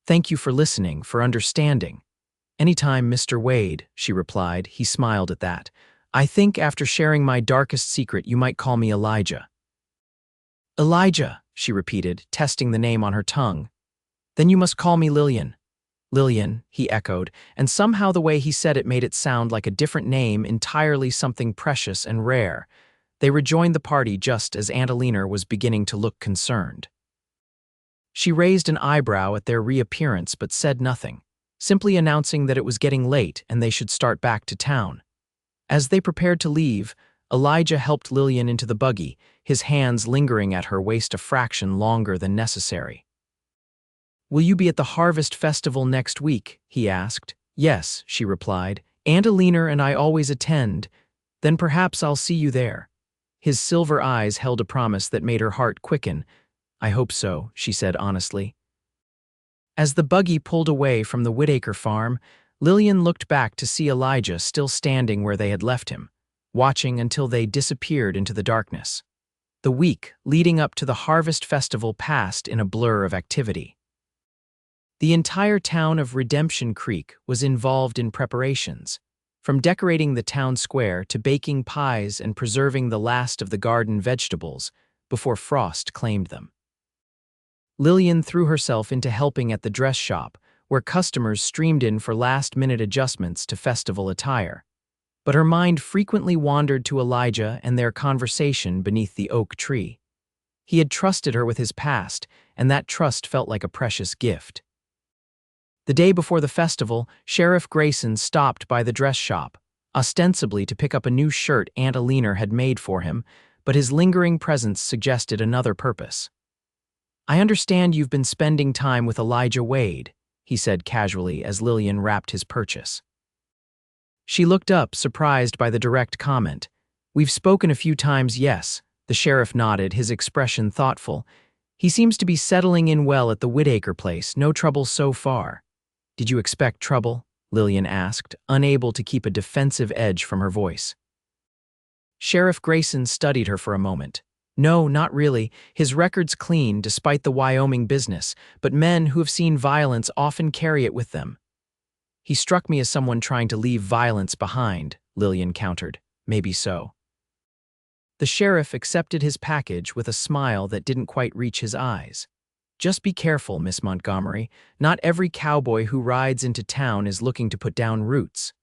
"Thank you for listening, for understanding." "Anytime, Mr. Wade," she replied. He smiled at that. "I think after sharing my darkest secret, you might call me Elijah." "Elijah," she repeated, testing the name on her tongue. "Then you must call me Lillian." "Lillian," he echoed, and somehow the way he said it made it sound like a different name, entirely something precious and rare. They rejoined the party just as Aunt Aliner was beginning to look concerned. She raised an eyebrow at their reappearance but said nothing, simply announcing that it was getting late and they should start back to town. As they prepared to leave, Elijah helped Lillian into the buggy, his hands lingering at her waist a fraction longer than necessary. "Will you be at the Harvest Festival next week?" he asked. "Yes," she replied. "Aunt Aliner and I always attend. Then perhaps I'll see you there." His silver eyes held a promise that made her heart quicken. "I hope so," she said honestly. As the buggy pulled away from the Whitaker farm, Lillian looked back to see Elijah still standing where they had left him, watching until they disappeared into the darkness. The week leading up to the Harvest Festival passed in a blur of activity. The entire town of Redemption Creek was involved in preparations, from decorating the town square to baking pies and preserving the last of the garden vegetables before frost claimed them. Lillian threw herself into helping at the dress shop, where customers streamed in for last-minute adjustments to festival attire. But her mind frequently wandered to Elijah and their conversation beneath the oak tree. He had trusted her with his past, and that trust felt like a precious gift. The day before the festival, Sheriff Grayson stopped by the dress shop, ostensibly to pick up a new shirt Aunt Aliner had made for him, but his lingering presence suggested another purpose. "I understand you've been spending time with Elijah Wade," he said casually as Lillian wrapped his purchase. She looked up, surprised by the direct comment. "We've spoken a few times, yes." The sheriff nodded, his expression thoughtful. "He seems to be settling in well at the Whitaker place, no trouble so far." "Did you expect trouble?" Lillian asked, unable to keep a defensive edge from her voice. Sheriff Grayson studied her for a moment. "No, not really. His record's clean, despite the Wyoming business, but men who have seen violence often carry it with them." "He struck me as someone trying to leave violence behind," Lillian countered. "Maybe so." The sheriff accepted his package with a smile that didn't quite reach his eyes. "Just be careful, Miss Montgomery. Not every cowboy who rides into town is looking to put down roots."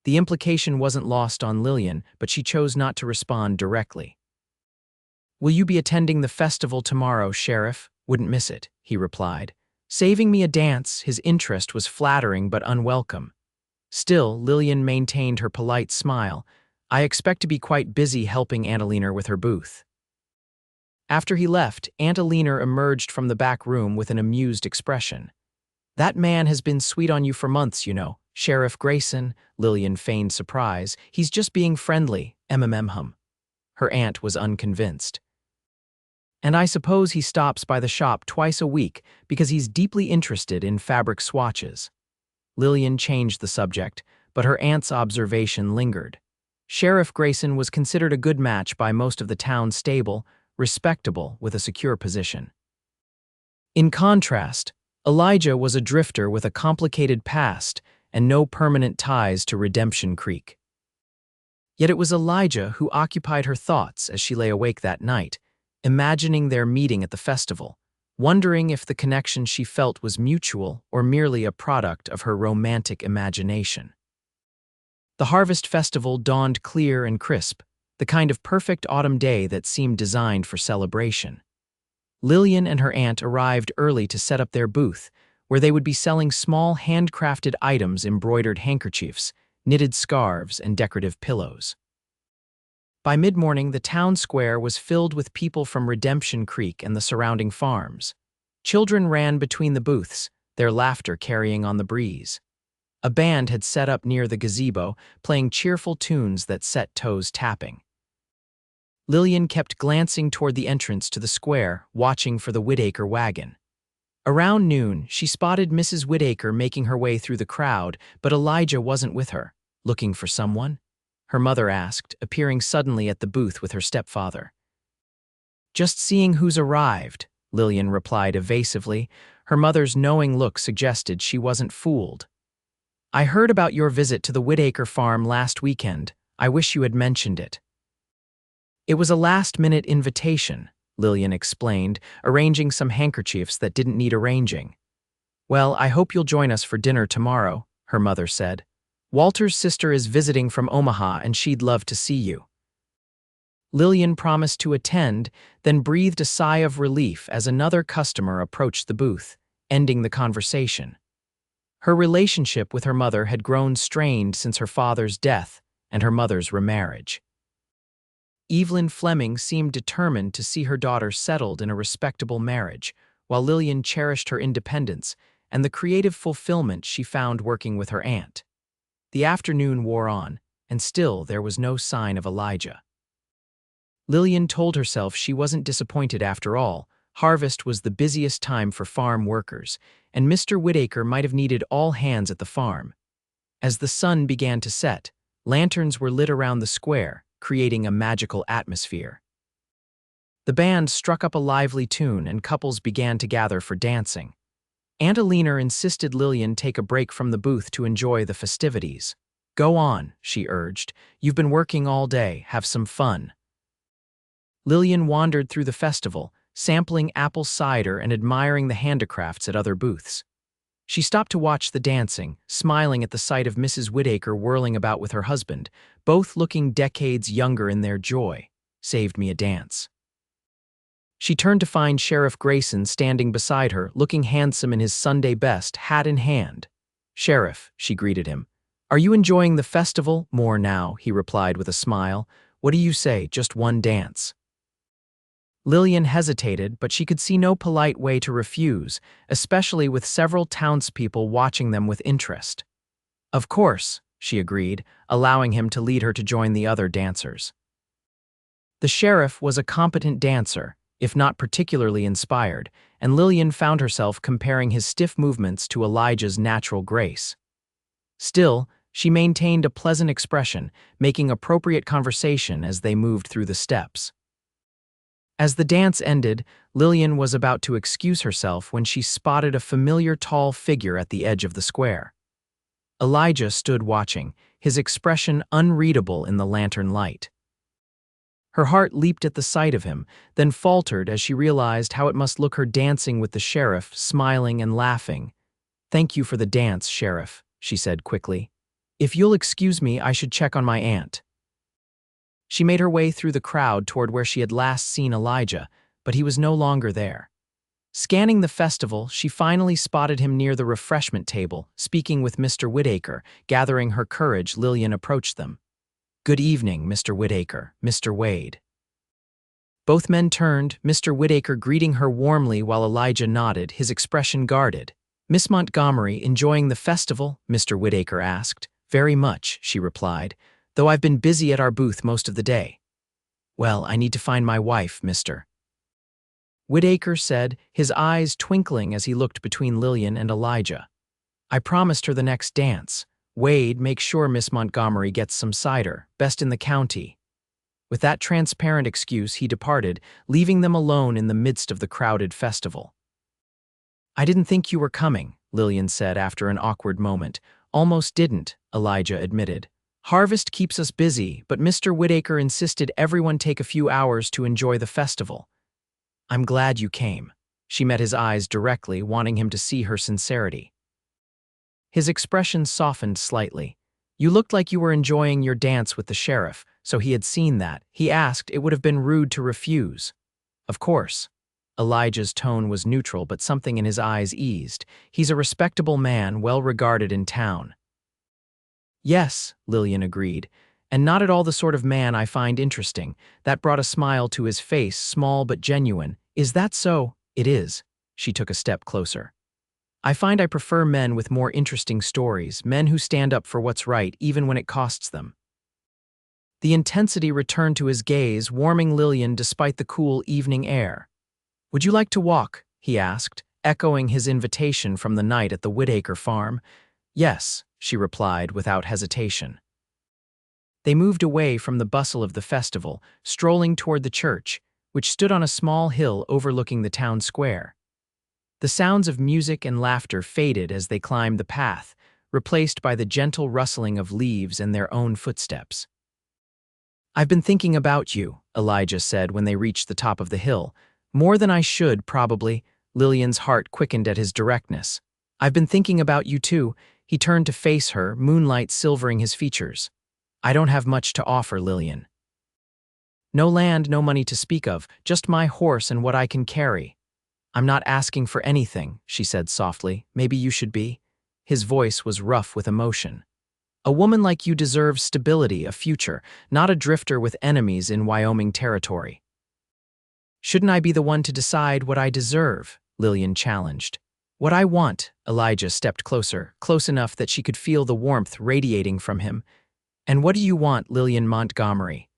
The implication wasn't lost on Lillian, but she chose not to respond directly. "Will you be attending the festival tomorrow, Sheriff?" "Wouldn't miss it," he replied. Saving me a dance, his interest was flattering but unwelcome. Still, Lillian maintained her polite smile. "I expect to be quite busy helping Aunt Aliner with her booth." After he left, Aunt Aliner emerged from the back room with an amused expression. "That man has been sweet on you for months, you know. Sheriff Grayson," Lillian feigned surprise. "He's just being friendly, hum." Her aunt was unconvinced. "And I suppose he stops by the shop twice a week because he's deeply interested in fabric swatches." Lillian changed the subject, but her aunt's observation lingered. Sheriff Grayson was considered a good match by most of the town's stable, respectable with a secure position. In contrast, Elijah was a drifter with a complicated past and no permanent ties to Redemption Creek. Yet it was Elijah who occupied her thoughts as she lay awake that night, imagining their meeting at the festival, wondering if the connection she felt was mutual or merely a product of her romantic imagination. The harvest festival dawned clear and crisp, the kind of perfect autumn day that seemed designed for celebration. Lillian and her aunt arrived early to set up their booth, where they would be selling small handcrafted items, embroidered handkerchiefs, knitted scarves, and decorative pillows. By mid-morning, the town square was filled with people from Redemption Creek and the surrounding farms. Children ran between the booths, their laughter carrying on the breeze. A band had set up near the gazebo, playing cheerful tunes that set toes tapping. Lillian kept glancing toward the entrance to the square, watching for the Whittaker wagon. Around noon, she spotted Mrs. Whittaker making her way through the crowd, but Elijah wasn't with her. Looking for someone? Her mother asked, appearing suddenly at the booth with her stepfather. Just seeing who's arrived, Lillian replied evasively. Her mother's knowing look suggested she wasn't fooled. I heard about your visit to the Whittaker farm last weekend. I wish you had mentioned it. It was a last-minute invitation, Lillian explained, arranging some handkerchiefs that didn't need arranging. Well, I hope you'll join us for dinner tomorrow, her mother said. Walter's sister is visiting from Omaha and she'd love to see you. Lillian promised to attend, then breathed a sigh of relief as another customer approached the booth, ending the conversation. Her relationship with her mother had grown strained since her father's death and her mother's remarriage. Evelyn Fleming seemed determined to see her daughter settled in a respectable marriage, while Lillian cherished her independence and the creative fulfillment she found working with her aunt. The afternoon wore on, and still there was no sign of Elijah. Lillian told herself she wasn't disappointed after all. Harvest was the busiest time for farm workers, and Mr. Whittaker might have needed all hands at the farm. As the sun began to set, lanterns were lit around the square, creating a magical atmosphere. The band struck up a lively tune and couples began to gather for dancing. Aunt Alina insisted Lillian take a break from the booth to enjoy the festivities. Go on, she urged. You've been working all day, have some fun. Lillian wandered through the festival, sampling apple cider and admiring the handicrafts at other booths. She stopped to watch the dancing, smiling at the sight of Mrs. Whittaker whirling about with her husband, both looking decades younger in their joy. Saved me a dance. She turned to find Sheriff Grayson standing beside her, looking handsome in his Sunday best, hat in hand. Sheriff, she greeted him. Are you enjoying the festival? More now, he replied with a smile. What do you say, just one dance? Lillian hesitated, but she could see no polite way to refuse, especially with several townspeople watching them with interest. Of course, she agreed, allowing him to lead her to join the other dancers. The sheriff was a competent dancer, if not particularly inspired, and Lillian found herself comparing his stiff movements to Elijah's natural grace. Still, she maintained a pleasant expression, making appropriate conversation as they moved through the steps. As the dance ended, Lillian was about to excuse herself when she spotted a familiar tall figure at the edge of the square. Elijah stood watching, his expression unreadable in the lantern light. Her heart leaped at the sight of him, then faltered as she realized how it must look her dancing with the sheriff, smiling and laughing. Thank you for the dance, Sheriff, she said quickly. If you'll excuse me, I should check on my aunt. She made her way through the crowd toward where she had last seen Elijah, but he was no longer there. Scanning the festival, she finally spotted him near the refreshment table, speaking with Mr. Whittaker. Gathering her courage, Lillian approached them. Good evening, Mr. Whittaker, Mr. Wade. Both men turned, Mr. Whittaker greeting her warmly while Elijah nodded, his expression guarded. Miss Montgomery, enjoying the festival? Mr. Whittaker asked. Very much, she replied, though I've been busy at our booth most of the day. Well, I need to find my wife, Mr. Whittaker said, his eyes twinkling as he looked between Lillian and Elijah. I promised her the next dance. Wade, make sure Miss Montgomery gets some cider, best in the county. With that transparent excuse, he departed, leaving them alone in the midst of the crowded festival. I didn't think you were coming, Lillian said after an awkward moment. Almost didn't, Elijah admitted. Harvest keeps us busy, but Mr. Whittaker insisted everyone take a few hours to enjoy the festival. I'm glad you came. She met his eyes directly, wanting him to see her sincerity. His expression softened slightly. You looked like you were enjoying your dance with the sheriff, so he had seen that. He asked, it would have been rude to refuse. Of course. Elijah's tone was neutral, but something in his eyes eased. He's a respectable man, well regarded in town. Yes, Lillian agreed, and not at all the sort of man I find interesting. That brought a smile to his face, small but genuine. Is that so? It is. She took a step closer. I find I prefer men with more interesting stories, men who stand up for what's right, even when it costs them. The intensity returned to his gaze, warming Lillian despite the cool evening air. Would you like to walk? He asked, echoing his invitation from the night at the Whitaker farm. Yes, she replied without hesitation. They moved away from the bustle of the festival, strolling toward the church, which stood on a small hill overlooking the town square. The sounds of music and laughter faded as they climbed the path, replaced by the gentle rustling of leaves and their own footsteps. I've been thinking about you, Elijah said when they reached the top of the hill. More than I should, probably. Lillian's heart quickened at his directness. I've been thinking about you too. He turned to face her, moonlight silvering his features. I don't have much to offer, Lillian. No land, no money to speak of, just my horse and what I can carry. I'm not asking for anything, she said softly. Maybe you should be. His voice was rough with emotion. A woman like you deserves stability, a future, not a drifter with enemies in Wyoming territory. Shouldn't I be the one to decide what I deserve? Lillian challenged. What I want. Elijah stepped closer, close enough that she could feel the warmth radiating from him. And what do you want, Lillian Montgomery?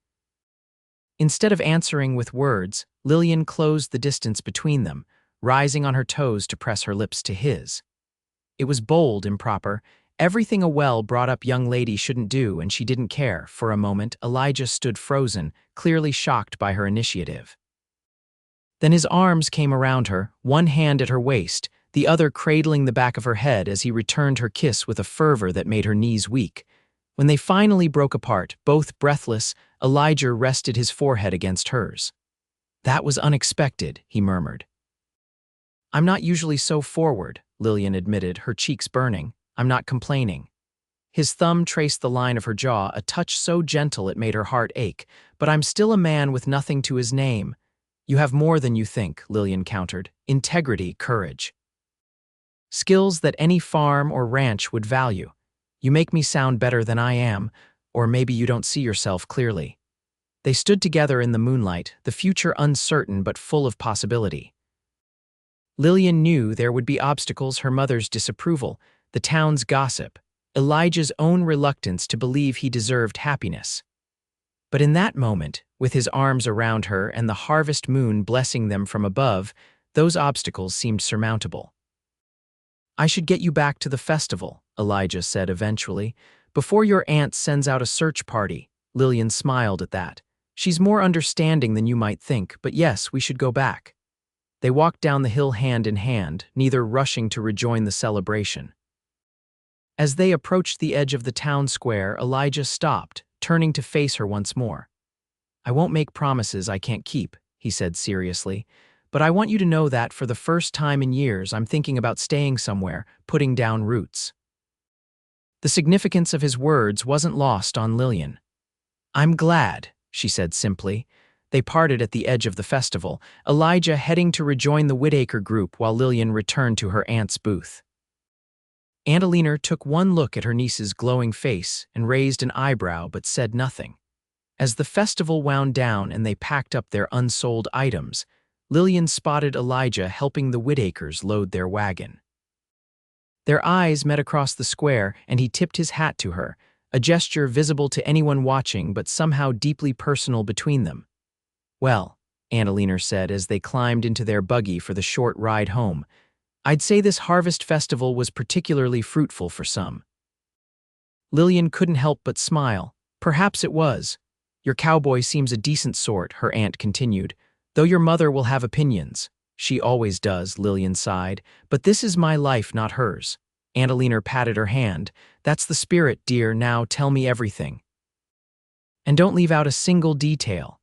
Instead of answering with words, Lillian closed the distance between them, rising on her toes to press her lips to his. It was bold, improper, everything a well-brought-up young lady shouldn't do, and she didn't care. For a moment, Elijah stood frozen, clearly shocked by her initiative. Then his arms came around her, one hand at her waist, the other cradling the back of her head as he returned her kiss with a fervor that made her knees weak. When they finally broke apart, both breathless, Elijah rested his forehead against hers. That was unexpected, he murmured. I'm not usually so forward, Lillian admitted, her cheeks burning. I'm not complaining. His thumb traced the line of her jaw, a touch so gentle it made her heart ache. But I'm still a man with nothing to his name. You have more than you think, Lillian countered. Integrity, courage. Skills that any farm or ranch would value. You make me sound better than I am, or maybe you don't see yourself clearly. They stood together in the moonlight, the future uncertain but full of possibility. Lillian knew there would be obstacles: her mother's disapproval, the town's gossip, Elijah's own reluctance to believe he deserved happiness. But in that moment, with his arms around her and the harvest moon blessing them from above, those obstacles seemed surmountable. I should get you back to the festival, Elijah said eventually, before your aunt sends out a search party. Lillian smiled at that. She's more understanding than you might think, but yes, we should go back. They walked down the hill hand in hand, neither rushing to rejoin the celebration. As they approached the edge of the town square, Elijah stopped, turning to face her once more. I won't make promises I can't keep, he said seriously, but I want you to know that for the first time in years I'm thinking about staying somewhere, putting down roots. The significance of his words wasn't lost on Lillian. I'm glad, she said simply. They parted at the edge of the festival, Elijah heading to rejoin the Whitaker group while Lillian returned to her aunt's booth. Aunt Alina took one look at her niece's glowing face and raised an eyebrow but said nothing. As the festival wound down and they packed up their unsold items, Lillian spotted Elijah helping the Whitakers load their wagon. Their eyes met across the square and he tipped his hat to her, a gesture visible to anyone watching but somehow deeply personal between them. Well, Aunt Alina said as they climbed into their buggy for the short ride home, I'd say this harvest festival was particularly fruitful for some. Lillian couldn't help but smile. Perhaps it was. Your cowboy seems a decent sort, her aunt continued, though your mother will have opinions. She always does, Lillian sighed, but this is my life, not hers. Aunt Alina patted her hand. That's the spirit, dear, now tell me everything. And don't leave out a single detail.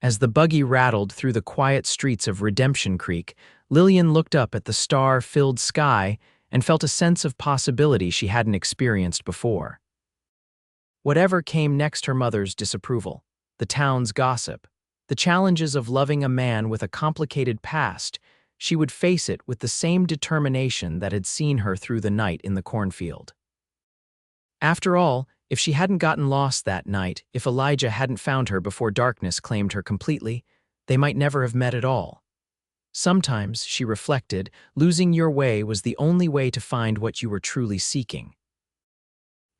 As the buggy rattled through the quiet streets of Redemption Creek, Lillian looked up at the star-filled sky and felt a sense of possibility she hadn't experienced before. Whatever came next, her mother's disapproval, the town's gossip, the challenges of loving a man with a complicated past, she would face it with the same determination that had seen her through the night in the cornfield. After all, if she hadn't gotten lost that night, if Elijah hadn't found her before darkness claimed her completely, they might never have met at all. Sometimes, she reflected, losing your way was the only way to find what you were truly seeking.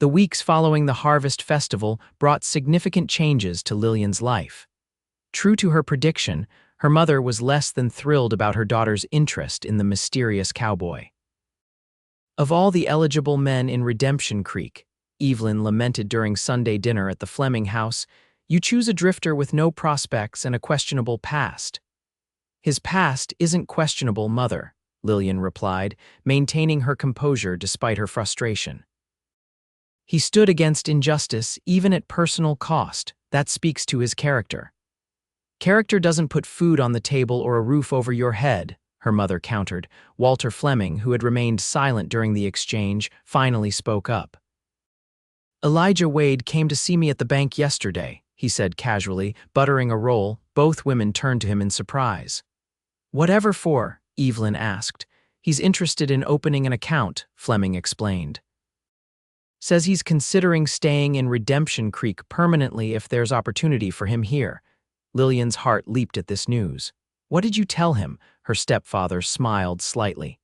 The weeks following the Harvest Festival brought significant changes to Lillian's life. True to her prediction, her mother was less than thrilled about her daughter's interest in the mysterious cowboy. Of all the eligible men in Redemption Creek, Evelyn lamented during Sunday dinner at the Fleming house, you choose a drifter with no prospects and a questionable past. His past isn't questionable, mother, Lillian replied, maintaining her composure despite her frustration. He stood against injustice even at personal cost. That speaks to his character. Character doesn't put food on the table or a roof over your head, her mother countered. Walter Fleming, who had remained silent during the exchange, finally spoke up. Elijah Wade came to see me at the bank yesterday, he said casually, buttering a roll. Both women turned to him in surprise. Whatever for? Evelyn asked. He's interested in opening an account, Fleming explained. Says he's considering staying in Redemption Creek permanently if there's opportunity for him here. Lillian's heart leaped at this news. What did you tell him? Her stepfather smiled slightly.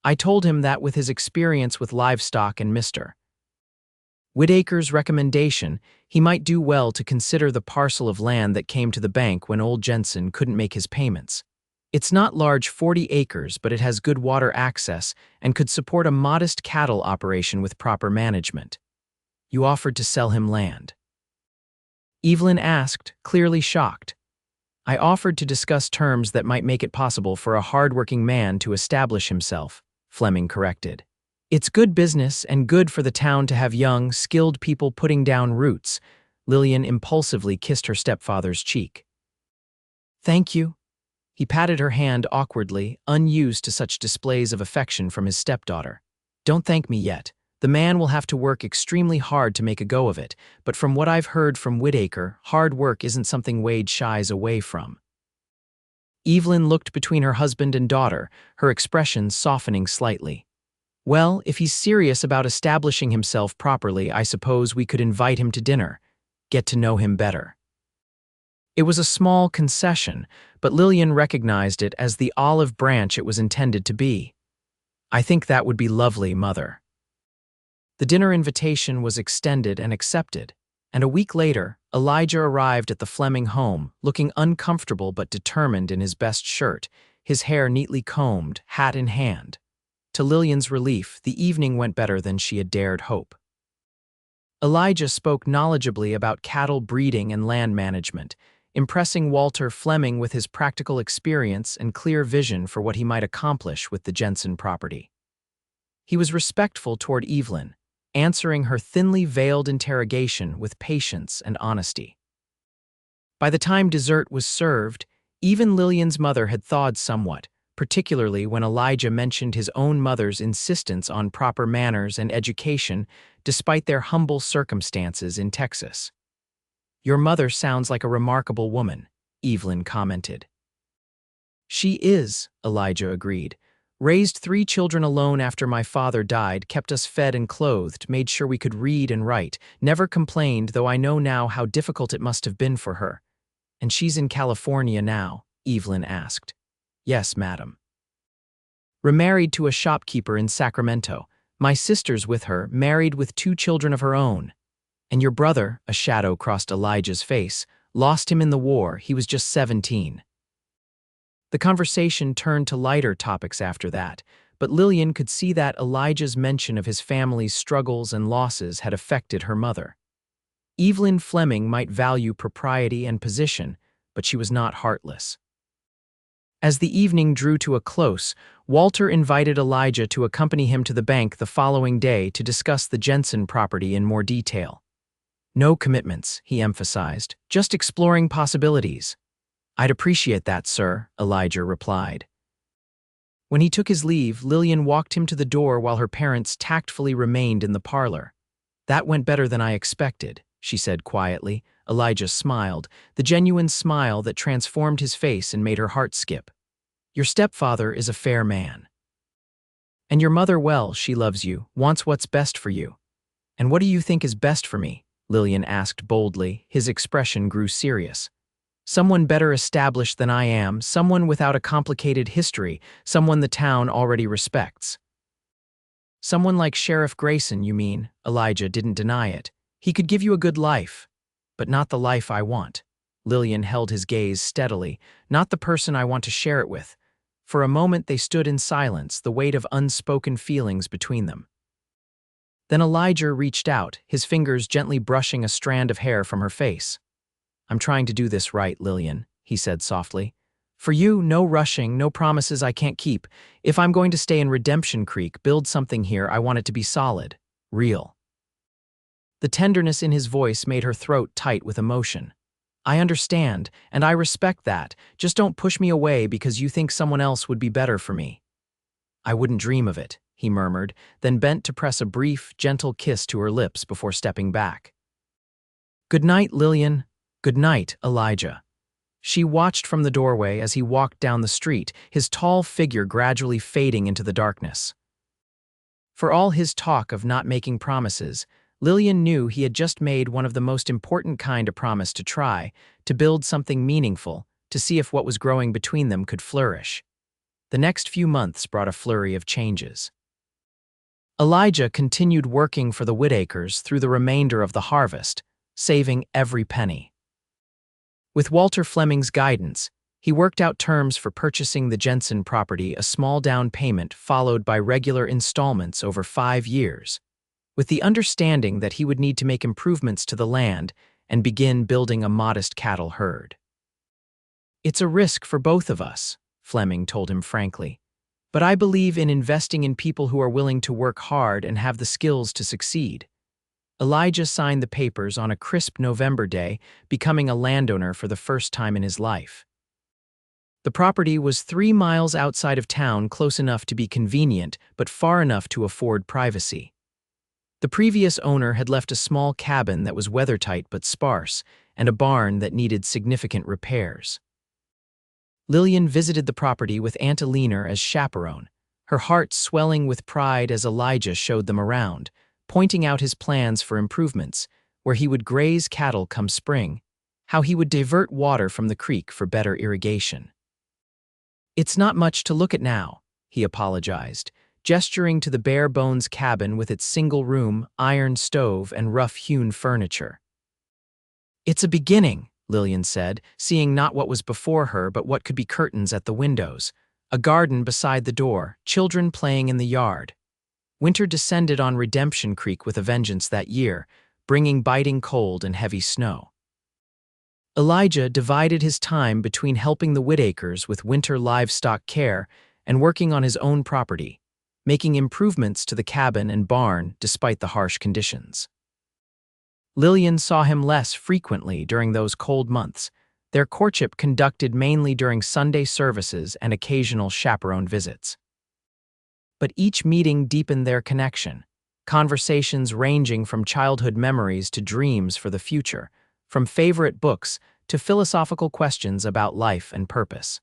I told him that with his experience with livestock and Mr. Whitaker's recommendation, he might do well to consider the parcel of land that came to the bank when old Jensen couldn't make his payments. It's not large, 40 acres, but it has good water access and could support a modest cattle operation with proper management. You offered to sell him land. Evelyn asked, clearly shocked. I offered to discuss terms that might make it possible for a hard-working man to establish himself, Fleming corrected. It's good business and good for the town to have young, skilled people putting down roots. Lillian impulsively kissed her stepfather's cheek. Thank you. He patted her hand awkwardly, unused to such displays of affection from his stepdaughter. Don't thank me yet. The man will have to work extremely hard to make a go of it, but from what I've heard from Whitaker, hard work isn't something Wade shies away from. Evelyn looked between her husband and daughter, her expression softening slightly. Well, if he's serious about establishing himself properly, I suppose we could invite him to dinner, get to know him better. It was a small concession, but Lillian recognized it as the olive branch it was intended to be. I think that would be lovely, mother. The dinner invitation was extended and accepted, and a week later, Elijah arrived at the Fleming home, looking uncomfortable but determined in his best shirt, his hair neatly combed, hat in hand. To Lillian's relief, the evening went better than she had dared hope. Elijah spoke knowledgeably about cattle breeding and land management, impressing Walter Fleming with his practical experience and clear vision for what he might accomplish with the Jensen property. He was respectful toward Evelyn, answering her thinly veiled interrogation with patience and honesty. By the time dessert was served, even Lillian's mother had thawed somewhat, particularly when Elijah mentioned his own mother's insistence on proper manners and education despite their humble circumstances in Texas. Your mother sounds like a remarkable woman, Evelyn commented. She is, Elijah agreed. Raised 3 children alone after my father died, kept us fed and clothed, made sure we could read and write, never complained, though I know now how difficult it must have been for her. And she's in California now, Evelyn asked. Yes, madam. Remarried to a shopkeeper in Sacramento. My sister's with her, married with 2 children of her own. And your brother, a shadow crossed Elijah's face, lost him in the war. He was just 17. The conversation turned to lighter topics after that, but Lillian could see that Elijah's mention of his family's struggles and losses had affected her mother. Evelyn Fleming might value propriety and position, but she was not heartless. As the evening drew to a close, Walter invited Elijah to accompany him to the bank the following day to discuss the Jensen property in more detail. No commitments, he emphasized, just exploring possibilities. I'd appreciate that, sir, Elijah replied. When he took his leave, Lillian walked him to the door while her parents tactfully remained in the parlor. That went better than I expected, she said quietly. Elijah smiled, the genuine smile that transformed his face and made her heart skip. Your stepfather is a fair man. And your mother, well, she loves you, wants what's best for you. And what do you think is best for me? Lillian asked boldly. His expression grew serious. Someone better established than I am, someone without a complicated history, someone the town already respects. Someone like Sheriff Grayson, you mean? Elijah didn't deny it. He could give you a good life, but not the life I want. Lillian held his gaze steadily, not the person I want to share it with. For a moment they stood in silence, the weight of unspoken feelings between them. Then Elijah reached out, his fingers gently brushing a strand of hair from her face. I'm trying to do this right, Lillian, he said softly. For you, no rushing, no promises I can't keep. If I'm going to stay in Redemption Creek, build something here, I want it to be solid, real. The tenderness in his voice made her throat tight with emotion. I understand, and I respect that. Just don't push me away because you think someone else would be better for me. I wouldn't dream of it, he murmured, then bent to press a brief, gentle kiss to her lips before stepping back. Good night, Lillian. Good night, Elijah. She watched from the doorway as he walked down the street, his tall figure gradually fading into the darkness. For all his talk of not making promises, Lillian knew he had just made one of the most important kind of promise to try, to build something meaningful, to see if what was growing between them could flourish. The next few months brought a flurry of changes. Elijah continued working for the Whittakers through the remainder of the harvest, saving every penny. With Walter Fleming's guidance, he worked out terms for purchasing the Jensen property, a small down payment followed by regular installments over 5 years, with the understanding that he would need to make improvements to the land and begin building a modest cattle herd. It's a risk for both of us, Fleming told him frankly, but I believe in investing in people who are willing to work hard and have the skills to succeed. Elijah signed the papers on a crisp November day, becoming a landowner for the first time in his life. The property was 3 miles outside of town, close enough to be convenient, but far enough to afford privacy. The previous owner had left a small cabin that was weathertight but sparse, and a barn that needed significant repairs. Lillian visited the property with Aunt Alina as chaperone, her heart swelling with pride as Elijah showed them around, pointing out his plans for improvements, where he would graze cattle come spring, how he would divert water from the creek for better irrigation. It's not much to look at now, he apologized, gesturing to the bare-bones cabin with its single room, iron stove, and rough-hewn furniture. It's a beginning, Lillian said, seeing not what was before her but what could be curtains at the windows, a garden beside the door, children playing in the yard. Winter descended on Redemption Creek with a vengeance that year, bringing biting cold and heavy snow. Elijah divided his time between helping the Whittakers with winter livestock care and working on his own property, making improvements to the cabin and barn despite the harsh conditions. Lillian saw him less frequently during those cold months, their courtship conducted mainly during Sunday services and occasional chaperone visits. But each meeting deepened their connection, conversations ranging from childhood memories to dreams for the future, from favorite books to philosophical questions about life and purpose.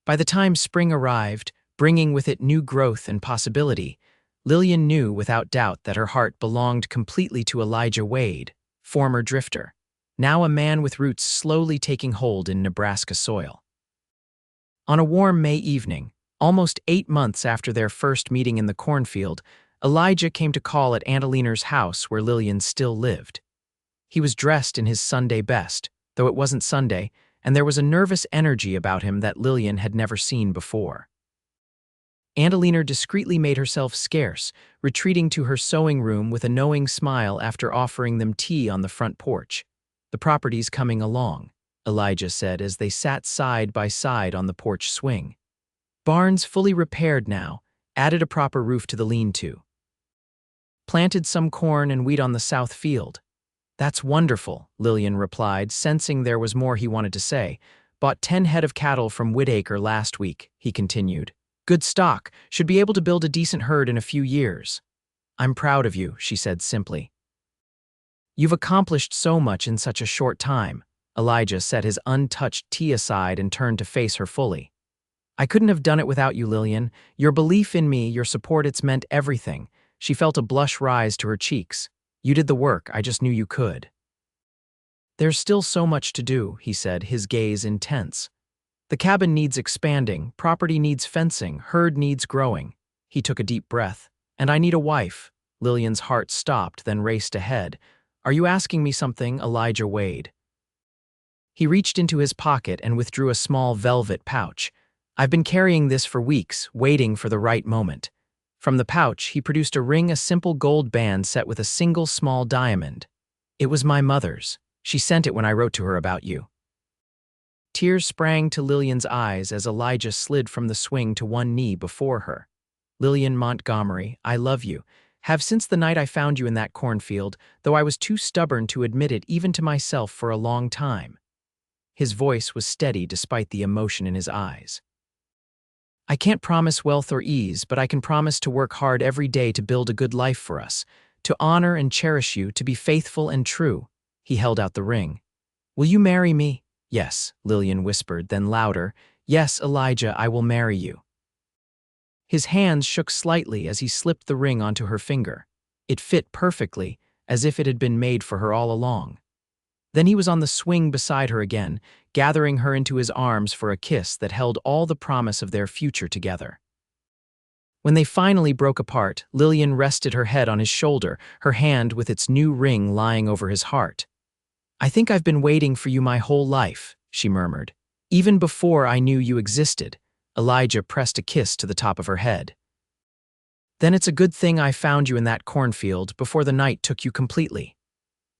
By the time spring arrived, bringing with it new growth and possibility, Lillian knew without doubt that her heart belonged completely to Elijah Wade, former drifter, now a man with roots slowly taking hold in Nebraska soil. On a warm May evening, almost 8 months after their first meeting in the cornfield, Elijah came to call at Aunt Alina's house where Lillian still lived. He was dressed in his Sunday best, though it wasn't Sunday, and there was a nervous energy about him that Lillian had never seen before. Aunt Alina discreetly made herself scarce, retreating to her sewing room with a knowing smile after offering them tea on the front porch. The property's coming along, Elijah said as they sat side by side on the porch swing. Barn's fully repaired now, added a proper roof to the lean-to. Planted some corn and wheat on the south field. That's wonderful, Lillian replied, sensing there was more he wanted to say. Bought 10 head of cattle from Whittaker last week, he continued. Good stock, should be able to build a decent herd in a few years. I'm proud of you, she said simply. You've accomplished so much in such a short time. Elijah set his untouched tea aside and turned to face her fully. I couldn't have done it without you, Lillian. Your belief in me, your support, it's meant everything. She felt a blush rise to her cheeks. You did the work, I just knew you could. There's still so much to do, he said, his gaze intense. The cabin needs expanding, property needs fencing, herd needs growing. He took a deep breath. And I need a wife. Lillian's heart stopped, then raced ahead. Are you asking me something, Elijah Wade? He reached into his pocket and withdrew a small velvet pouch. I've been carrying this for weeks, waiting for the right moment. From the pouch, he produced a ring, a simple gold band set with a single small diamond. It was my mother's. She sent it when I wrote to her about you. Tears sprang to Lillian's eyes as Elijah slid from the swing to one knee before her. Lillian Montgomery, I love you. Have since the night I found you in that cornfield, though I was too stubborn to admit it even to myself for a long time. His voice was steady despite the emotion in his eyes. I can't promise wealth or ease, but I can promise to work hard every day to build a good life for us, to honor and cherish you, to be faithful and true. He held out the ring. Will you marry me? Yes, Lillian whispered, then louder. Yes, Elijah, I will marry you. His hands shook slightly as he slipped the ring onto her finger. It fit perfectly, as if it had been made for her all along. Then he was on the swing beside her again, gathering her into his arms for a kiss that held all the promise of their future together. When they finally broke apart, Lillian rested her head on his shoulder, her hand with its new ring lying over his heart. I think I've been waiting for you my whole life, she murmured. Even before I knew you existed. Elijah pressed a kiss to the top of her head. Then it's a good thing I found you in that cornfield before the night took you completely.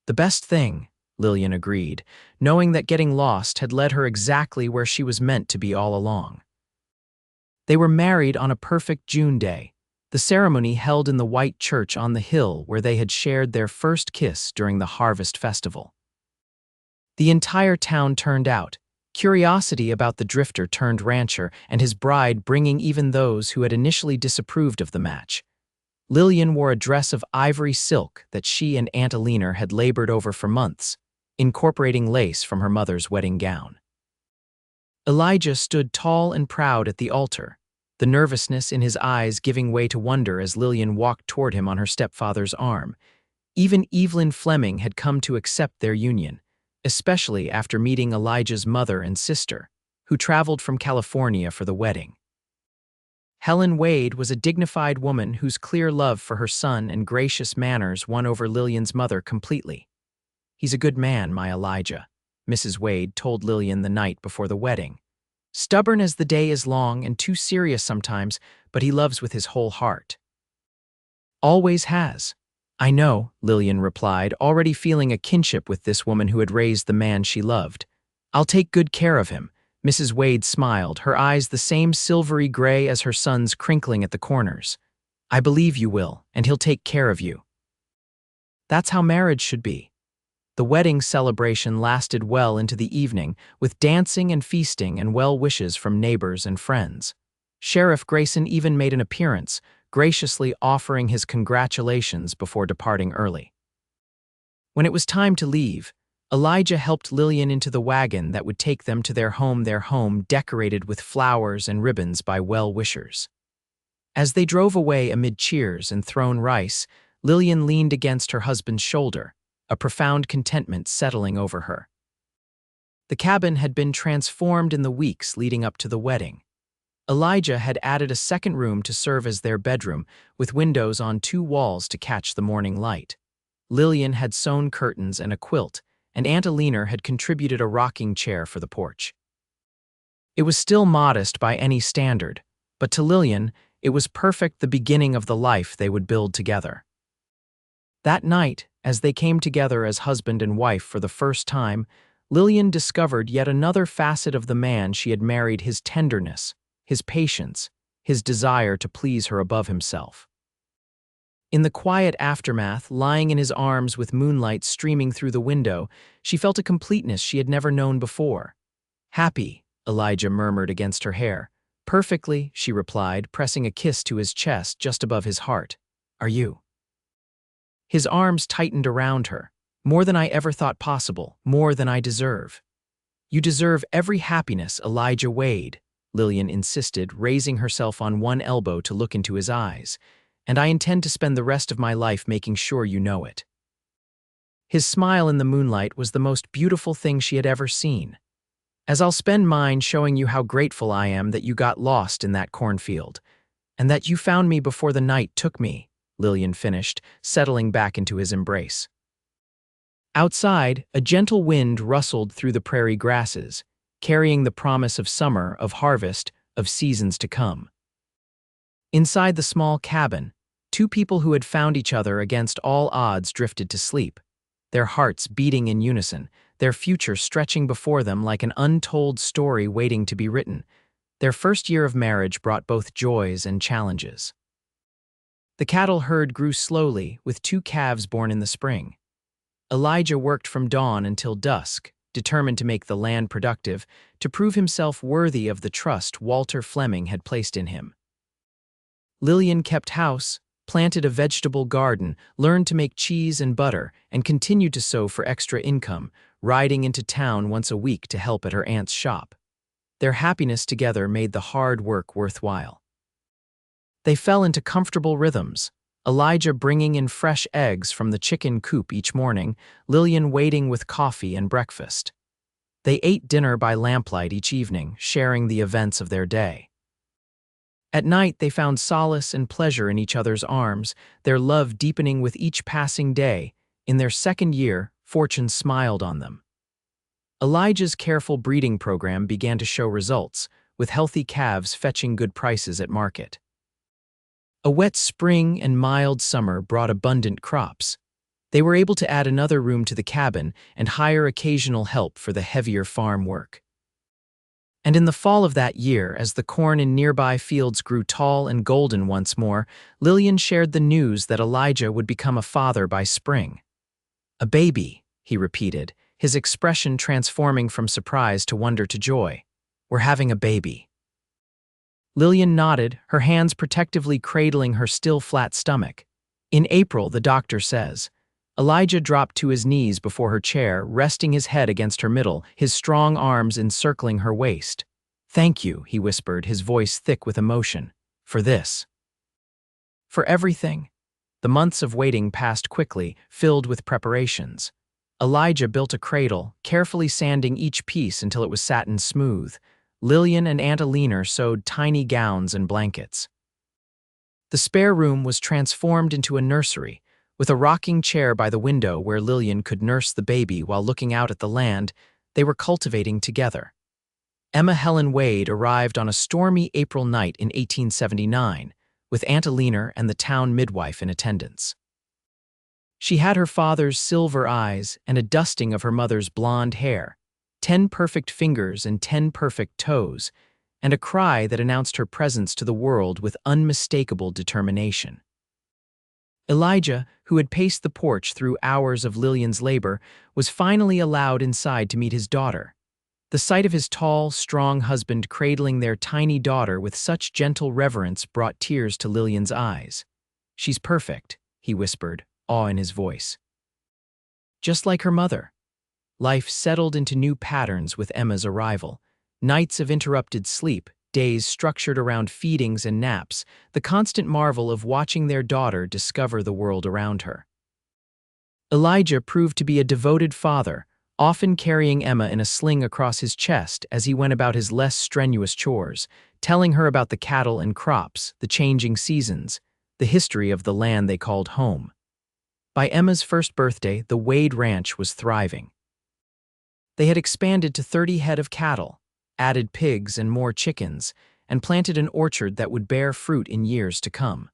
The best thing, Lillian agreed, knowing that getting lost had led her exactly where she was meant to be all along. They were married on a perfect June day, the ceremony held in the white church on the hill where they had shared their first kiss during the harvest festival. The entire town turned out, curiosity about the drifter turned rancher and his bride bringing even those who had initially disapproved of the match. Lillian wore a dress of ivory silk that she and Aunt Alina had labored over for months, incorporating lace from her mother's wedding gown. Elijah stood tall and proud at the altar, the nervousness in his eyes giving way to wonder as Lillian walked toward him on her stepfather's arm. Even Evelyn Fleming had come to accept their union, especially after meeting Elijah's mother and sister, who traveled from California for the wedding. Helen Wade was a dignified woman whose clear love for her son and gracious manners won over Lillian's mother completely. He's a good man, my Elijah, Mrs. Wade told Lillian the night before the wedding. Stubborn as the day is long and too serious sometimes, but he loves with his whole heart. Always has. I know, Lillian replied, already feeling a kinship with this woman who had raised the man she loved. I'll take good care of him. Mrs. Wade smiled, her eyes the same silvery gray as her son's crinkling at the corners. I believe you will, and he'll take care of you. That's how marriage should be. The wedding celebration lasted well into the evening, with dancing and feasting and well wishes from neighbors and friends. Sheriff Grayson even made an appearance, graciously offering his congratulations before departing early. When it was time to leave, Elijah helped Lillian into the wagon that would take them to their home decorated with flowers and ribbons by well-wishers. As they drove away amid cheers and thrown rice, Lillian leaned against her husband's shoulder, a profound contentment settling over her. The cabin had been transformed in the weeks leading up to the wedding. Elijah had added a second room to serve as their bedroom, with windows on 2 walls to catch the morning light. Lillian had sewn curtains and a quilt, and Aunt Alina had contributed a rocking chair for the porch. It was still modest by any standard, but to Lillian, it was perfect, the beginning of the life they would build together. That night, as they came together as husband and wife for the first time, Lillian discovered yet another facet of the man she had married: his tenderness, his patience, his desire to please her above himself. In the quiet aftermath, lying in his arms with moonlight streaming through the window, she felt a completeness she had never known before. Happy, Elijah murmured against her hair. Perfectly, she replied, pressing a kiss to his chest just above his heart. Are you? His arms tightened around her, More than I ever thought possible, more than I deserve. You deserve every happiness, Elijah Wade, Lillian insisted, raising herself on one elbow to look into his eyes. And I intend to spend the rest of my life making sure you know it. His smile in the moonlight was the most beautiful thing she had ever seen. As I'll spend mine showing you how grateful I am that you got lost in that cornfield, and that you found me before the night took me, Lillian finished, settling back into his embrace. Outside, a gentle wind rustled through the prairie grasses, carrying the promise of summer, of harvest, of seasons to come. Inside the small cabin, two people who had found each other against all odds drifted to sleep, their hearts beating in unison, their future stretching before them like an untold story waiting to be written. Their first year of marriage brought both joys and challenges. The cattle herd grew slowly, with 2 calves born in the spring. Elijah worked from dawn until dusk, determined to make the land productive, to prove himself worthy of the trust Walter Fleming had placed in him. Lillian kept house, planted a vegetable garden, learned to make cheese and butter, and continued to sew for extra income, riding into town once a week to help at her aunt's shop. Their happiness together made the hard work worthwhile. They fell into comfortable rhythms, Elijah bringing in fresh eggs from the chicken coop each morning, Lillian waiting with coffee and breakfast. They ate dinner by lamplight each evening, sharing the events of their day. At night, they found solace and pleasure in each other's arms, their love deepening with each passing day. In their second year, fortune smiled on them. Elijah's careful breeding program began to show results, with healthy calves fetching good prices at market. A wet spring and mild summer brought abundant crops. They were able to add another room to the cabin and hire occasional help for the heavier farm work. And in the fall of that year, as the corn in nearby fields grew tall and golden once more, Lillian shared the news that Elijah would become a father by spring. "A baby," he repeated, his expression transforming from surprise to wonder to joy. "We're having a baby." Lillian nodded, her hands protectively cradling her still flat stomach. In April, the doctor says. Elijah dropped to his knees before her chair, resting his head against her middle, his strong arms encircling her waist. "Thank you," he whispered, his voice thick with emotion. "For this. For everything." The months of waiting passed quickly, filled with preparations. Elijah built a cradle, carefully sanding each piece until it was satin smooth. Lillian and Aunt Alina sewed tiny gowns and blankets. The spare room was transformed into a nursery, with a rocking chair by the window where Lillian could nurse the baby while looking out at the land they were cultivating together. Emma Helen Wade arrived on a stormy April night in 1879, with Aunt Alina and the town midwife in attendance. She had her father's silver eyes and a dusting of her mother's blonde hair, 10 perfect fingers and 10 perfect toes, and a cry that announced her presence to the world with unmistakable determination. Elijah, who had paced the porch through hours of Lillian's labor, was finally allowed inside to meet his daughter. The sight of his tall, strong husband cradling their tiny daughter with such gentle reverence brought tears to Lillian's eyes. "She's perfect," he whispered, awe in his voice. Just like her mother. Life settled into new patterns with Emma's arrival. Nights of interrupted sleep, days structured around feedings and naps, the constant marvel of watching their daughter discover the world around her. Elijah proved to be a devoted father, often carrying Emma in a sling across his chest as he went about his less strenuous chores, telling her about the cattle and crops, the changing seasons, the history of the land they called home. By Emma's first birthday, the Wade Ranch was thriving. They had expanded to 30 head of cattle, added pigs and more chickens, and planted an orchard that would bear fruit in years to come.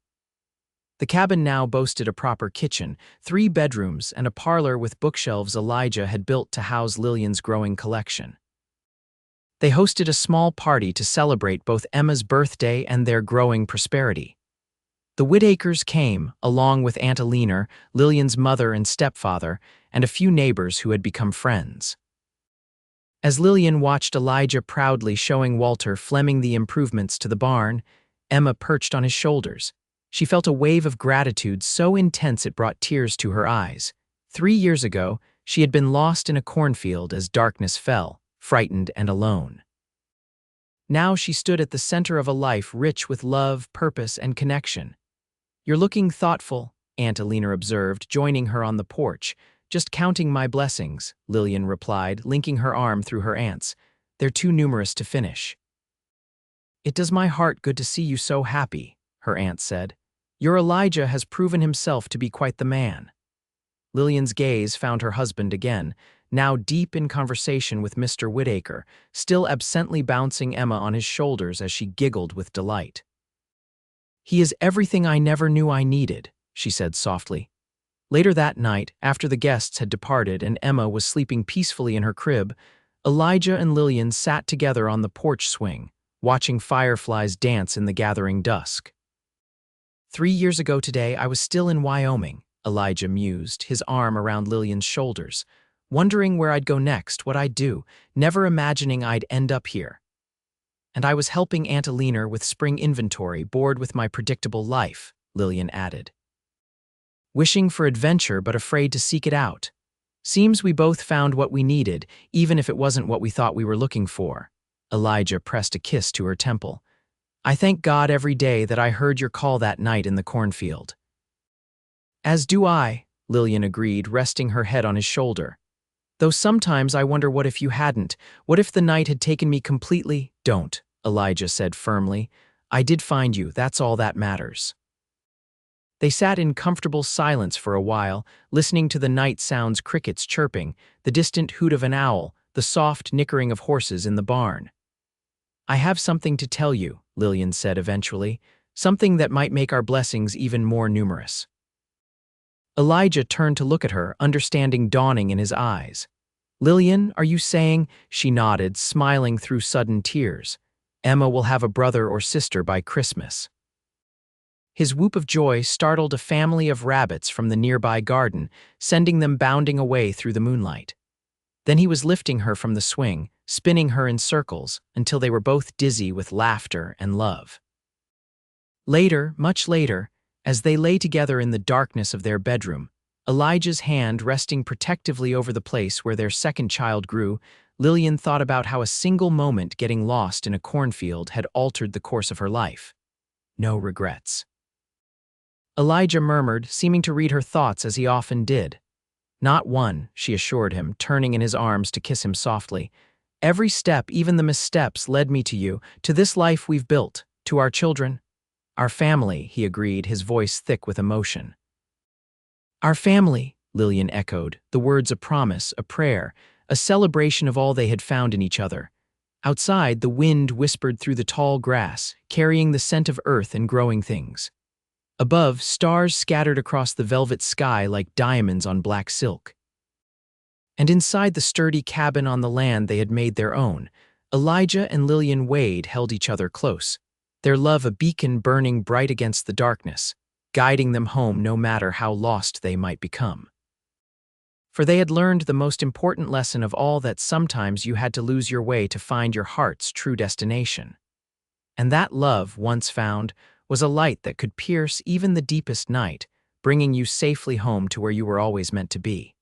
The cabin now boasted a proper kitchen, 3 bedrooms, and a parlor with bookshelves Elijah had built to house Lillian's growing collection. They hosted a small party to celebrate both Emma's birthday and their growing prosperity. The Whittakers came, along with Aunt Alina, Lillian's mother and stepfather, and a few neighbors who had become friends. As Lillian watched Elijah proudly showing Walter Fleming the improvements to the barn, Emma perched on his shoulders. She felt a wave of gratitude so intense it brought tears to her eyes. 3 years ago, she had been lost in a cornfield as darkness fell, frightened and alone. Now she stood at the center of a life rich with love, purpose, and connection. "You're looking thoughtful," Aunt Alina observed, joining her on the porch. "Just counting my blessings," Lillian replied, linking her arm through her aunt's. "They're too numerous to finish." "It does my heart good to see you so happy," her aunt said. "Your Elijah has proven himself to be quite the man." Lillian's gaze found her husband again, now deep in conversation with Mr. Whittaker, still absently bouncing Emma on his shoulders as she giggled with delight. "He is everything I never knew I needed," she said softly. Later that night, after the guests had departed and Emma was sleeping peacefully in her crib, Elijah and Lillian sat together on the porch swing, watching fireflies dance in the gathering dusk. "3 years ago today, I was still in Wyoming," Elijah mused, his arm around Lillian's shoulders, "wondering where I'd go next, what I'd do, never imagining I'd end up here. And I was helping Aunt Alina with spring inventory, bored with my predictable life," Lillian added. "Wishing for adventure but afraid to seek it out. Seems we both found what we needed, even if it wasn't what we thought we were looking for." Elijah pressed a kiss to her temple. "I thank God every day that I heard your call that night in the cornfield." "As do I," Lillian agreed, resting her head on his shoulder. "Though sometimes I wonder what if you hadn't, what if the night had taken me completely." "Don't," Elijah said firmly. "I did find you, that's all that matters." They sat in comfortable silence for a while, listening to the night sounds, crickets chirping, the distant hoot of an owl, the soft nickering of horses in the barn. "I have something to tell you," Lillian said eventually, "something that might make our blessings even more numerous." Elijah turned to look at her, understanding dawning in his eyes. "Lillian, are you saying?" She nodded, smiling through sudden tears. "Emma will have a brother or sister by Christmas." His whoop of joy startled a family of rabbits from the nearby garden, sending them bounding away through the moonlight. Then he was lifting her from the swing, spinning her in circles, until they were both dizzy with laughter and love. Later, much later, as they lay together in the darkness of their bedroom, Elijah's hand resting protectively over the place where their second child grew, Lillian thought about how a single moment getting lost in a cornfield had altered the course of her life. No regrets. Elijah murmured, seeming to read her thoughts as he often did. "Not one," she assured him, turning in his arms to kiss him softly. "Every step, even the missteps, led me to you, to this life we've built, to our children." "Our family," he agreed, his voice thick with emotion. "Our family," Lillian echoed, the words a promise, a prayer, a celebration of all they had found in each other. Outside, the wind whispered through the tall grass, carrying the scent of earth and growing things. Above, stars scattered across the velvet sky like diamonds on black silk. And inside the sturdy cabin on the land they had made their own, Elijah and Lillian Wade held each other close, their love a beacon burning bright against the darkness, guiding them home no matter how lost they might become. For they had learned the most important lesson of all, that sometimes you had to lose your way to find your heart's true destination. And that love, once found, was a light that could pierce even the deepest night, bringing you safely home to where you were always meant to be.